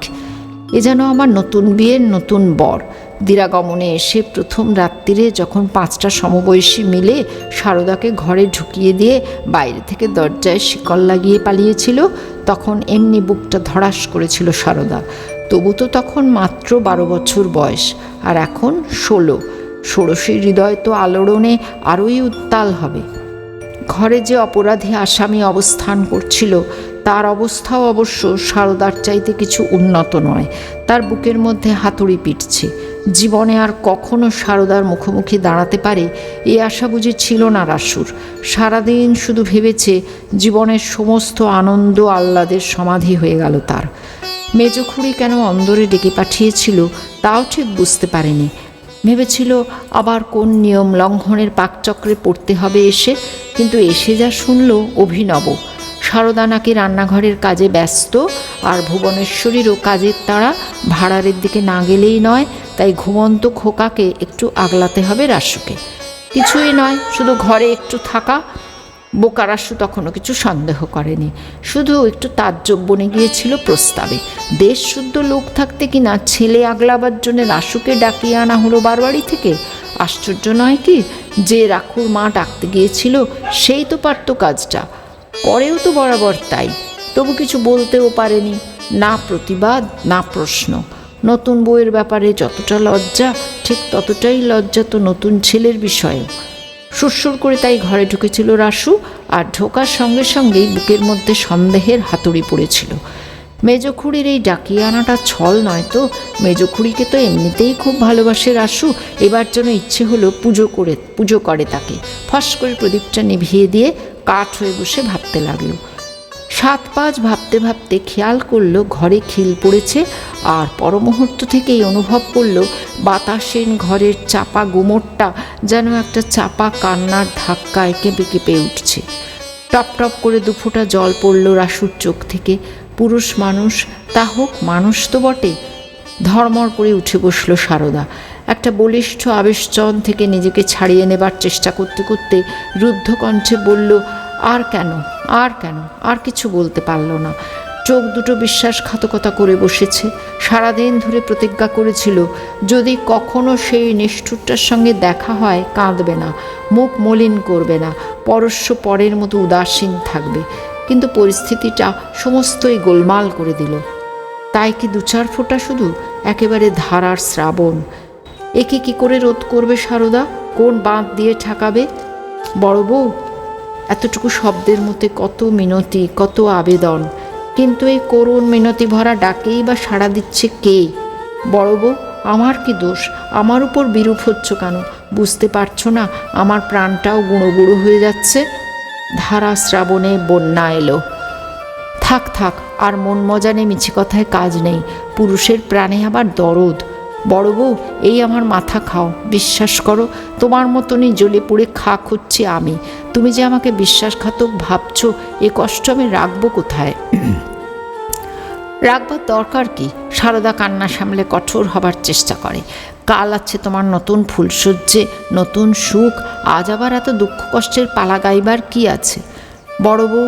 এ যেন আমার নতুন বিয়ের নতুন বর। দিরাগমনে এসে প্রথম রাত্রিরে যখন 5টা সমবয়সী মিলে সারদাকে ঘরে ঢুকিয়ে দিয়ে বাইরে থেকে দরজায় শিকল লাগিয়ে পালিয়েছিল, তখন এমনি বুকটা ধড়াস করেছিল সারদা। তবু তো তখন মাত্র 12 বছর বয়স, আর এখন 16। ষোড়শীর হৃদয় তো আলোড়নে আরোই উত্তাল হবে। ঘরে যে অপরাধী আসামি অবস্থান করছিল তার অবস্থাও অবশ্য সারদার চাইতে কিছু উন্নত নয়। তার বুকের মধ্যে হাতুড়ি পিটছে, জীবনে আর কখনো সারদার মুখোমুখি দাঁড়াতে পারে এই আশা বুঝি ছিল না রাসুর। সারাদিন শুধু ভেবেছে জীবনের সমস্ত আনন্দ আহ্লাদের সমাধি হয়ে গেল তার। মেজখুড়ি কেন অন্দরে ডেকে পাঠিয়েছিল তাও ঠিক বুঝতে পারেনি। ভেবেছিল আবার কোন নিয়ম লঙ্ঘনের পাকচক্রে পড়তে হবে এসে, কিন্তু এসে যা শুনল অভিনব। সারদা নাকি রান্নাঘরের কাজে ব্যস্ত, আর ভুবনেশ্বরীরও কাজের তাড়া, ভাড়ারের দিকে না গেলেই নয়, তাই ঘুমন্ত খোকাকে একটু আগলাতে হবে রাসুকে। কিছুই নয়, শুধু ঘরে একটু থাকা। বোকা রাসু তখনও কিছু সন্দেহ করেনি, শুধু একটু তাজ্জব বনে গিয়েছিল প্রস্তাবে। দেশ শুদ্ধ লোক থাকতে কিনা ছেলে আগলাবার জন্য রাসুকে ডাকিয়ে আনা হলো বারবাড়ি থেকে। আশ্চর্য নয় কি যে রাখুর মা ডাকতে গিয়েছিল সেই তো পারত কাজটা, করেও তো বরাবর তাই। তবু কিছু বলতেও পারেনি, না প্রতিবাদ না প্রশ্ন। নতুন বউয়ের ব্যাপারে যতটা লজ্জা, ঠিক ততটাই লজ্জা তো নতুন ছেলের বিষয়েও। সুরসুর করে তাই ঘরে ঢুকেছিল রাসু, আর ঢোকার সঙ্গে সঙ্গেই বুকের মধ্যে সন্দেহের হাতুড়ি পড়েছিল। মেজখুড়ির এই ডাকিয়ে আনাটা ছল নয় তো? মেজখুড়িকে তো এমনিতেই খুব ভালোবাসে রাসু, এবার যেন ইচ্ছে হলো পুজো করে তাকে। ফস করে প্রদীপটা নিভিয়ে দিয়ে কাঠ হয়ে বসে ভাবতে লাগলো। 7-5 ভাবতে ভাবতে খেয়াল করলো ঘরে খিল পড়েছে, আর পরমুহূর্ত থেকেই অনুভব করলো বাতাসীন ঘরের চাপা গুমোটটা যেন একটা চাপা কান্নার ধাক্কায় কেঁপে কেঁপে উঠছে। টপ টপ করে দুফোঁটা জল পড়ল রাসুর চোখ থেকে। পুরুষ মানুষ, তা হোক মানুষ তো বটে। ধর্মর করে উঠে বসল সারদা। একটা বলিষ্ঠ আবেশচন থেকে নিজেকে ছাড়িয়ে নেবার চেষ্টা করতে করতে রুদ্ধ কণ্ঠে বলল, আর কেন, আর কেন? আর কিছু বলতে পারল না। চোখ দুটো বিশ্বাসঘাতকতা করে বসেছে। সারাদিন ধরে প্রতিজ্ঞা করেছিল যদি কখনো সেই নিষ্ঠুরটার সঙ্গে দেখা হয় কাঁদবে না, মুখ মলিন করবে না, পরস্য পরের মতো উদাসীন থাকবে। কিন্তু পরিস্থিতিটা সমস্তই গোলমাল করে দিল। তাই কি 2-4 ফোঁটা শুধু, একেবারে ধারার শ্রাবণ। একে কি করে রোধ করবে সারদা? কোন বাঁধ দিয়ে ঠেকাবে? বড় বউ, এতটুকু শব্দের মধ্যে কত মিনতি, কত আবেদন, কিন্তু এই করুণ মিনতি ভরা ডাকেই বা সাড়া দিচ্ছে কে? বড় বউ, আমার কি দোষ? আমার উপর বিরূপ হচ্ছ কেন? বুঝতে পারছো না আমার প্রাণটাও গুঁড়ো গুঁড়ো হয়ে যাচ্ছে? ধারা শ্রাবণে বন্যা এলো। থাক থাক, আর মন মজানে মিছি কথায় কাজ নেই। পুরুষের প্রাণে আবার দরদ। বড় বউ, এই আমার মাথা খাও। বিশ্বাস করো, তোমার মতনই জ্বলে পুড়ে খাক হচ্ছি আমি। তুমি যে আমাকে বিশ্বাসঘাতক ভাবছো, এ কষ্ট আমি রাখবো কোথায়? রাখবার দরকার কি? সারদা কান্না সামলে কঠোর হবার চেষ্টা করে। কাল আছে তোমার নতুন ফুলসজ্জে, নতুন সুখ। আজ আবার এত দুঃখ কষ্টের পালা গাইবার কি আছে? বড় বউ,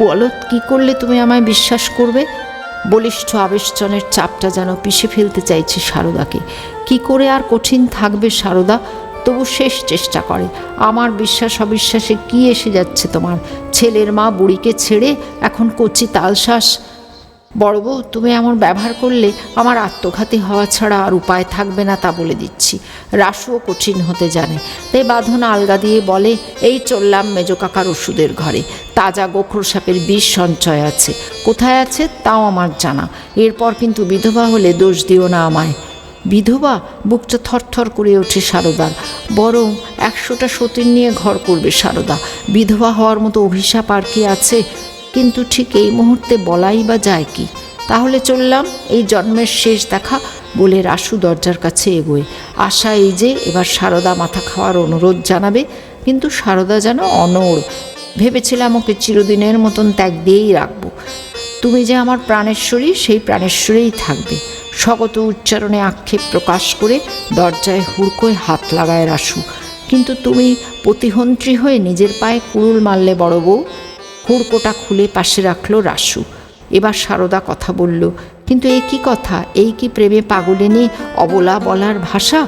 বলো কি করলে তুমি আমায় বিশ্বাস করবে? বলিষ্ঠ আবেশচনের চাপটা যেন পিষে ফেলতে চাইছে সারদাকে। কি করে আর কঠিন থাকবে সারদা? তবু শেষ চেষ্টা করে। আমার বিশ্বাস অবিশ্বাসে কি এসে যাচ্ছে তোমার? ছেলের মা বুড়িকে ছেড়ে এখন কচি তালশ্বাস। বড় বউ, তুমি এমন ব্যবহার করলে আমার আত্মঘাতী হওয়া ছাড়া আর উপায় থাকবে না, তা বলে দিচ্ছি। রাসুও কঠিন হতে জানে, তাই বাঁধন আলগা দিয়ে বলে, এই চললাম মেজো কাকার ওষুধের ঘরে। তাজা গোখর সাপের বিষ সঞ্চয় আছে। কোথায় আছে তাও আমার জানা। এরপর কিন্তু বিধবা হলে দোষ দিও না আমায়। বিধবা? বুকটা থরথর করে ওঠে সারদার। বরং 100টা সতীন নিয়ে ঘর করবে সারদা। বিধবা হওয়ার মতো অভিশাপ আর কি আছে? কিন্তু ঠিক এই মুহূর্তে বলাই বা যায় কি? তাহলে চললাম, এই জন্মের শেষ দেখা বলে রাসু দরজার কাছে এগোয়। আশা এই যে এবার সারদা মাথা খাওয়ার অনুরোধ জানাবে, কিন্তু সারদা যেন অনড়। ভেবেছিলাম ওকে চিরদিনের মতন ত্যাগ দিয়েই রাখবো। তুমি যে আমার প্রাণেশ্বরী, সেই প্রাণেশ্বরেই থাকবে। স্বগত উচ্চারণে আক্ষেপ প্রকাশ করে দরজায় হুড়কোয় হাত লাগায় রাসু। কিন্তু তুমি প্রতিহন্ত্রী হয়ে নিজের পায়ে কুড়ুল মারলে বড় বউ। হুড়কোটা খুলে পাশে রাখলো রাসু। এবার সারদা কথা বলল, কিন্তু এ কি কথা? এই কি প্রেমে পাগলিনী অবলা বলার ভাষা?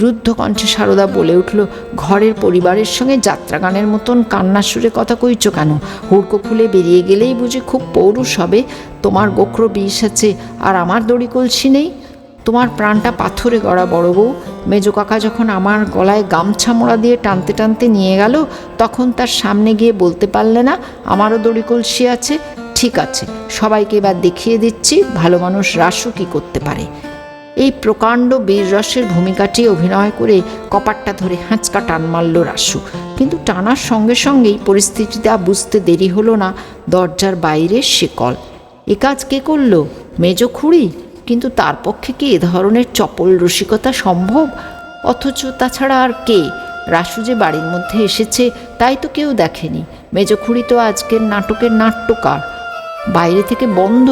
রুদ্ধ কণ্ঠে সারদা বলে উঠল, ঘরের পরিবারের সঙ্গে যাত্রাগানের মতন কান্নার সুরে কথা কইছ কেন? হুড়কো খুলে বেরিয়ে গেলেই বুঝি খুব পৌরুষ হবে? তোমার গোখরো বিষ আছে, আর আমার দড়ি কলসি নেই। তোমার প্রাণটা পাথরে গড়া বড় বউ। মেজো কাকা যখন আমার গলায় গামছা মোড়া দিয়ে টানতে টানতে নিয়ে গেল, তখন তার সামনে গিয়ে বলতে পারলে না আমারও দড়ি কলসি আছে? ঠিক আছে, সবাইকে এবার দেখিয়ে দিচ্ছি ভালো মানুষ রাসু কি করতে পারে। এই প্রকাণ্ড বীররসের ভূমিকাটি অভিনয় করে কপারটা ধরে হ্যাঁচকা টান মারল রাসু। কিন্তু টানার সঙ্গে সঙ্গেই পরিস্থিতিটা বুঝতে দেরি হলো না। দরজার বাইরে শিকল। এ কাজ কে করল? মেজ খুড়ি। কিন্তু তার পক্ষে কি এ ধরনের চপল রসিকতা সম্ভব? অথচ তাছাড়া আর কে? রাসু যে বাড়ির মধ্যে এসেছে তাই তো কেউ দেখেনি। মেজ খুড়ি তো আজকের নাটকের নাট্যকার। বাইরে থেকে বন্ধ।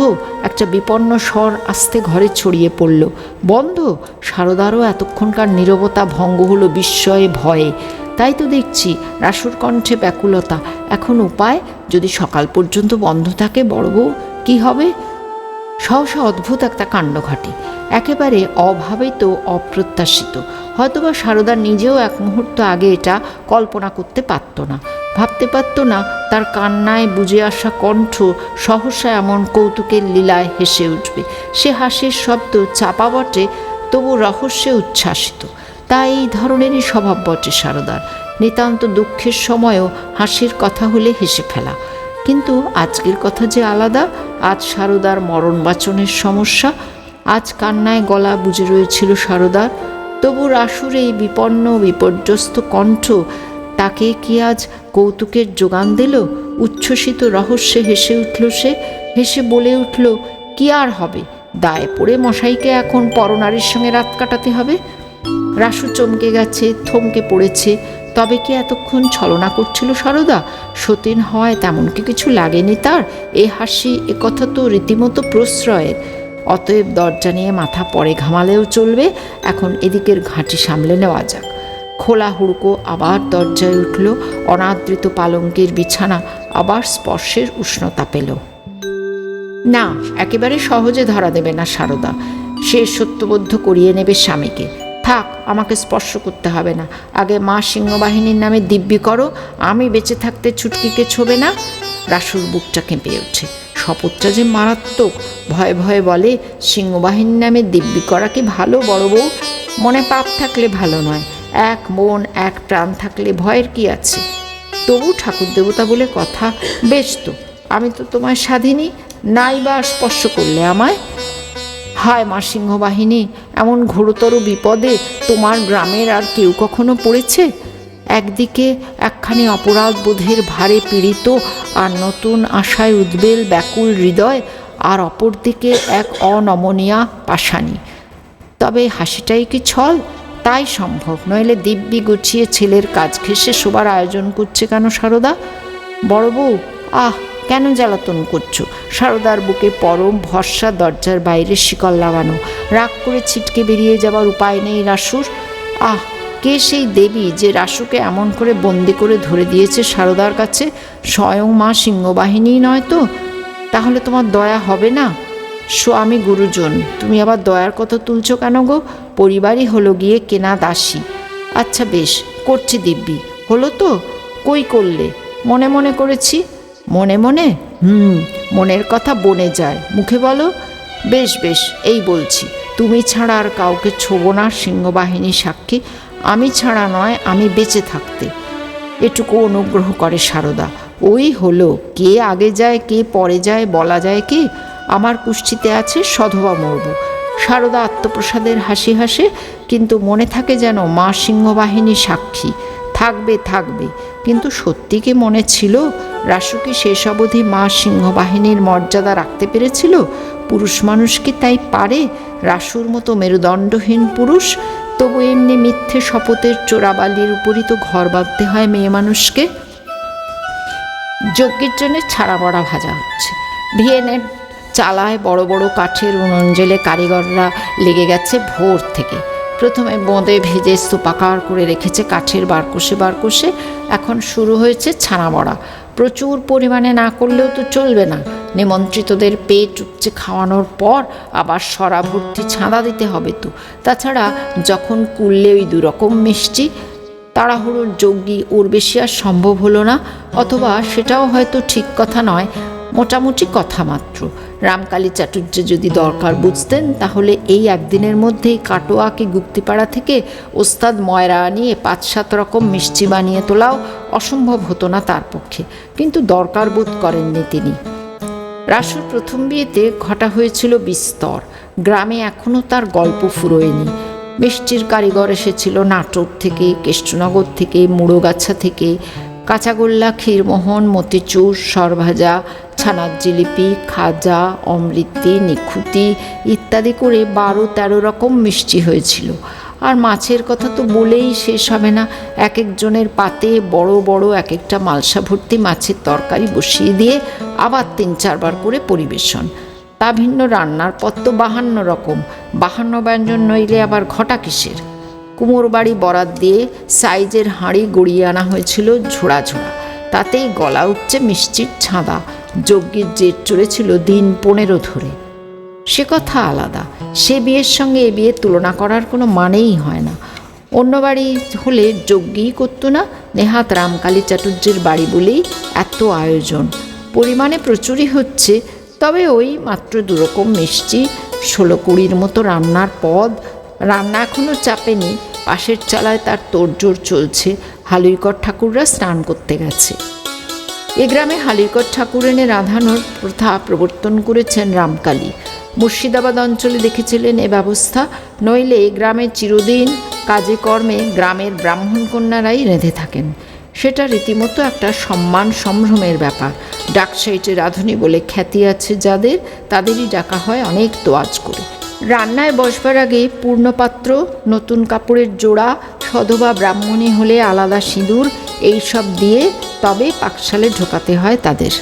একটা বিপন্ন স্বর আস্তে ঘরে ছড়িয়ে পড়ল। বন্ধ? সারদারও এতক্ষণকার নীরবতা ভঙ্গ হলো বিস্ময়ে ভয়ে। তাই তো দেখছি। রাসুর কণ্ঠে ব্যাকুলতা। এখন উপায়? যদি সকাল পর্যন্ত বন্ধ থাকে বড় বউ, কী হবে? সহসা অদ্ভুত একটা কাণ্ড ঘটে, একেবারে অভাবিত, অপ্রত্যাশিত। হয়তোবা সারদা নিজেও এক মুহূর্ত আগে এটা কল্পনা করতে পারত না, ভাবতে পারত না তার কান্নায় বুঝে আসা কণ্ঠ সহসা এমন কৌতুকের লীলায় হেসে উঠবে। সে হাসির শব্দ চাপা বটে, তবু রহস্যে উচ্ছ্বাসিত। তাই এই ধরনেরই স্বভাব বটে সারদার। নিতান্ত দুঃখের সময়ও হাসির কথা হলে হেসে ফেলা। কিন্তু আজকের কথা যে আলাদা। আজ সারদার মরণ বাঁচনের সমস্যা। আজ কান্নায় গলা বুজে রয়েছিল সারদার। তবু রাসুর এই বিপন্ন বিপর্যস্ত কণ্ঠ তাকে কি আজ কৌতুকের যোগান দিল? উচ্ছ্বসিত রহস্যে হেসে উঠল সে। হেসে বলে উঠল, কি আর হবে? দায়ে পড়ে মশাইকে এখন পরনারীর সঙ্গে রাত কাটাতে হবে। রাসু চমকে গেছে, থমকে পড়েছে। তবে কি এতক্ষণ ছলনা করছিল সারদা? সতীন হওয়ায় তেমন কি কিছু লাগেনি তার? এ হাসি, এ কথা তো রীতিমতো প্রশ্রয়ের। অতএব দরজা নিয়ে মাথা পরে ঘামালেও চলবে। এখন এদিকের ঘাঁটি সামলে নেওয়া যাক। খোলা হুড়কো আবার দরজায় উঠল। অনাদৃত পালঙ্কের বিছানা আবার স্পর্শের উষ্ণতা পেল। না, একেবারে সহজে ধরা দেবে না সারদা। সে সত্যবদ্ধ করিয়ে নেবে স্বামীকে। থাক, আমাকে স্পর্শ করতে হবে না। আগে মা সিংহবাহিনীর নামে দিব্যি করো। আমি বেঁচে থাকতে ছুটকিকে ছোবে না। রাসুর বুকটা কেঁপে ওঠে। শপথটা যে মারাত্মক। ভয়ে ভয়ে বলে, সিংহবাহিনীর নামে দিব্যি করা কি ভালো বড় বউ? মনে পাপ থাকলে ভালো নয়। এক মন এক প্রাণ থাকলে ভয়ের কি আছে? তবু ঠাকুর দেবতা বলে কথা। বেশ তো, আমি তো তোমায় স্বাধীনী। নাই বা স্পর্শ করলে আমায়? হায় মা সিংহবাহিনী, এমন ঘোরতর বিপদে তোমার গ্রামের আর কেউ কখনো পড়েছে? একদিকে একখানি অপরাধ বোধের ভারে পীড়িত আর নতুন আশায় উদ্বেল ব্যাকুল হৃদয়, আর অপরদিকে এক অনমনীয়া পাষাণী। তবে হাসিটাই কি ছল? তাই সম্ভব, নইলে দিব্যি গুছিয়ে ছেলের কাজ ঘেঁষে শোবার আয়োজন করছে কেন সারদা? বড় বউ, আহ, কেন জ্বালাতন করছো? সারদার বুকে পরম ভরসা। দরজার বাইরে শিকল লাগানো। রাগ করে ছিটকে বেরিয়ে যাবার উপায় নেই রাসুর। আহ, কে সেই দেবী যে রাসুকে এমন করে বন্দি করে ধরে দিয়েছে সারদার কাছে? স্বয়ং মা সিংহবাহিনী নয় তো? তাহলে তোমার দয়া হবে না? স্বামী গুরুজন, তুমি আবার দয়ার কথা তুলছো কেন গো? পরিবারই হলো গিয়ে কেনা দাসী। আচ্ছা বেশ, করছি দিব্যি। হলো তো? কই করলে? মনে মনে করেছি। মনে মনে? মনের কথা বনে যায়, মুখে বলো। বেশ বেশ, এই বলছি, তুমি ছাড়া আর কাউকে ছোবো না সিংহবাহিনী সাক্ষী। আমি ছাড়া নয়, আমি বেঁচে থাকতে। এটুকু অনুগ্রহ করে সারদা। ওই হলো, কে আগে যায় কে পরে যায় বলা যায় কি? আমার কুষ্ঠিতে আছে সধবা মরব। সারদা আত্মপ্রসাদের হাসি হাসে, কিন্তু মনে থাকে যেন মা সিংহবাহিনী সাক্ষী। থাকবে থাকবে। কিন্তু সত্যি কি মনে ছিল? রাসু কি শেষ অবধি মা সিংহবাহিনীর মর্যাদা রাখতে পেরেছিল? পুরুষ মানুষ কি তাই পারে? রাসুর মতো মেরুদণ্ডহীন পুরুষ। তবু এমনি মিথ্যে শপথের চোরাবালির উপরই তো ঘর বাঁধতে হয় মেয়ে মানুষকে। যজ্ঞের জন্য ছাড়া বড়া ভাজা হচ্ছে। ভিয়েনের চালায় বড় বড় কাঠের উনুন জেলে কারিগররা লেগে গেছে ভোর থেকে। প্রথমে বোঁদে ভেজে স্তূপাকার করে রেখেছে কাঠের বারকোষে বারকোষে। এখন শুরু হয়েছে ছানা বড়া। প্রচুর পরিমাণে না করলেও তো চলবে না। নিমন্ত্রিতদের পেট উপচে খাওয়ানোর পর আবার সরা ভর্তি ছাঁদা দিতে হবে তো। তাছাড়া যখন কুললে ওই দুরকম মিষ্টি, তাড়াহুড়োর যজ্ঞী ওর বেশি আর সম্ভব হলো না। অথবা সেটাও হয়তো ঠিক কথা নয়, মোটামুটি কথা মাত্র। রামকালী চাটুর্যে যদি দরকার বুঝতেন, তাহলে এই একদিনের মধ্যেই কাটোয়া কি গুপ্তিপাড়া থেকে ওস্তাদ ময়রা আনিয়ে 5-7 রকম মিষ্টি বানিয়ে তোলাও অসম্ভব হতো না তার পক্ষে। কিন্তু দরকার বোধ করেননি তিনি। রাসুর প্রথম বিয়েতে ঘটা হয়েছিল বিস্তর। গ্রামে এখনও তার গল্প ফুরোয়নি। মিষ্টির কারিগর এসেছিল নাটোর থেকে, কেষ্টনগর থেকে, মুড়োগাছা থেকে। কাঁচাগোল্লা, ক্ষীরমোহন, মতিচুর, সরভাজা, ছানার জিলিপি, খাজা, অমৃতি, নিখুতি ইত্যাদি করে 12-13 রকম মিষ্টি হয়েছিল। আর মাছের কথা তো বলেই শেষ হবে না। এক একজনের পাতে বড় বড় এক একটা মালসা ভর্তি মাছের তরকারি বসিয়ে দিয়ে আবার 3-4 বার করে পরিবেশন। তা ভিন্ন রান্নার পদ তো 52 রকম। 52 ব্যঞ্জন নইলে আবার ঘটা কিসের? কুমোর বাড়ি বরাত দিয়ে সাইজের হাঁড়ি গড়িয়ে আনা হয়েছিল ঝোড়া ঝোড়া। তাতেই গলা উঠছে মিষ্টির ছাঁদা। যজ্ঞের জেট চড়েছিল দিন 15 ধরে। সে কথা আলাদা। সে বিয়ের সঙ্গে এ বিয়ের তুলনা করার কোনো মানেই হয় না। অন্য বাড়ি হলে যজ্ঞই করতো না। নেহাত রামকালী চাটুর্যের বাড়ি বলেই এত আয়োজন। পরিমাণে প্রচুরই হচ্ছে, তবে ওই মাত্র 2 রকম মিষ্টি, 16-20 মতো রান্নার পদ। রান্না এখনও চাপেনি। পাশের চালায় তার তোড়জোড় চলছে। হালুইকর ঠাকুররা স্নান করতে গেছে। এ গ্রামে হালুইকর ঠাকুর এনে রাঁধানোর প্রথা প্রবর্তন করেছেন রামকালী। মুর্শিদাবাদ অঞ্চলে দেখেছিলেন এ ব্যবস্থা। নইলে এ গ্রামে চিরদিন কাজে কর্মে গ্রামের ব্রাহ্মণ কন্যারাই রেঁধে থাকেন। সেটা রীতিমতো একটা সম্মান সম্ভ্রমের ব্যাপার। ডাকসাইটে রাঁধুনি বলে খ্যাতি আছে যাদের, তাদেরই ডাকা হয় অনেক তোয়াজ করে। রান্নায় বসবার আগে পূর্ণপাত্র, নতুন কাপড়ের জোড়া, সধবা ব্রাহ্মণী হলে আলাদা সিঁদুর, এইসব দিয়ে তবে পাকশালে ঢোকাতে হয় তাদের।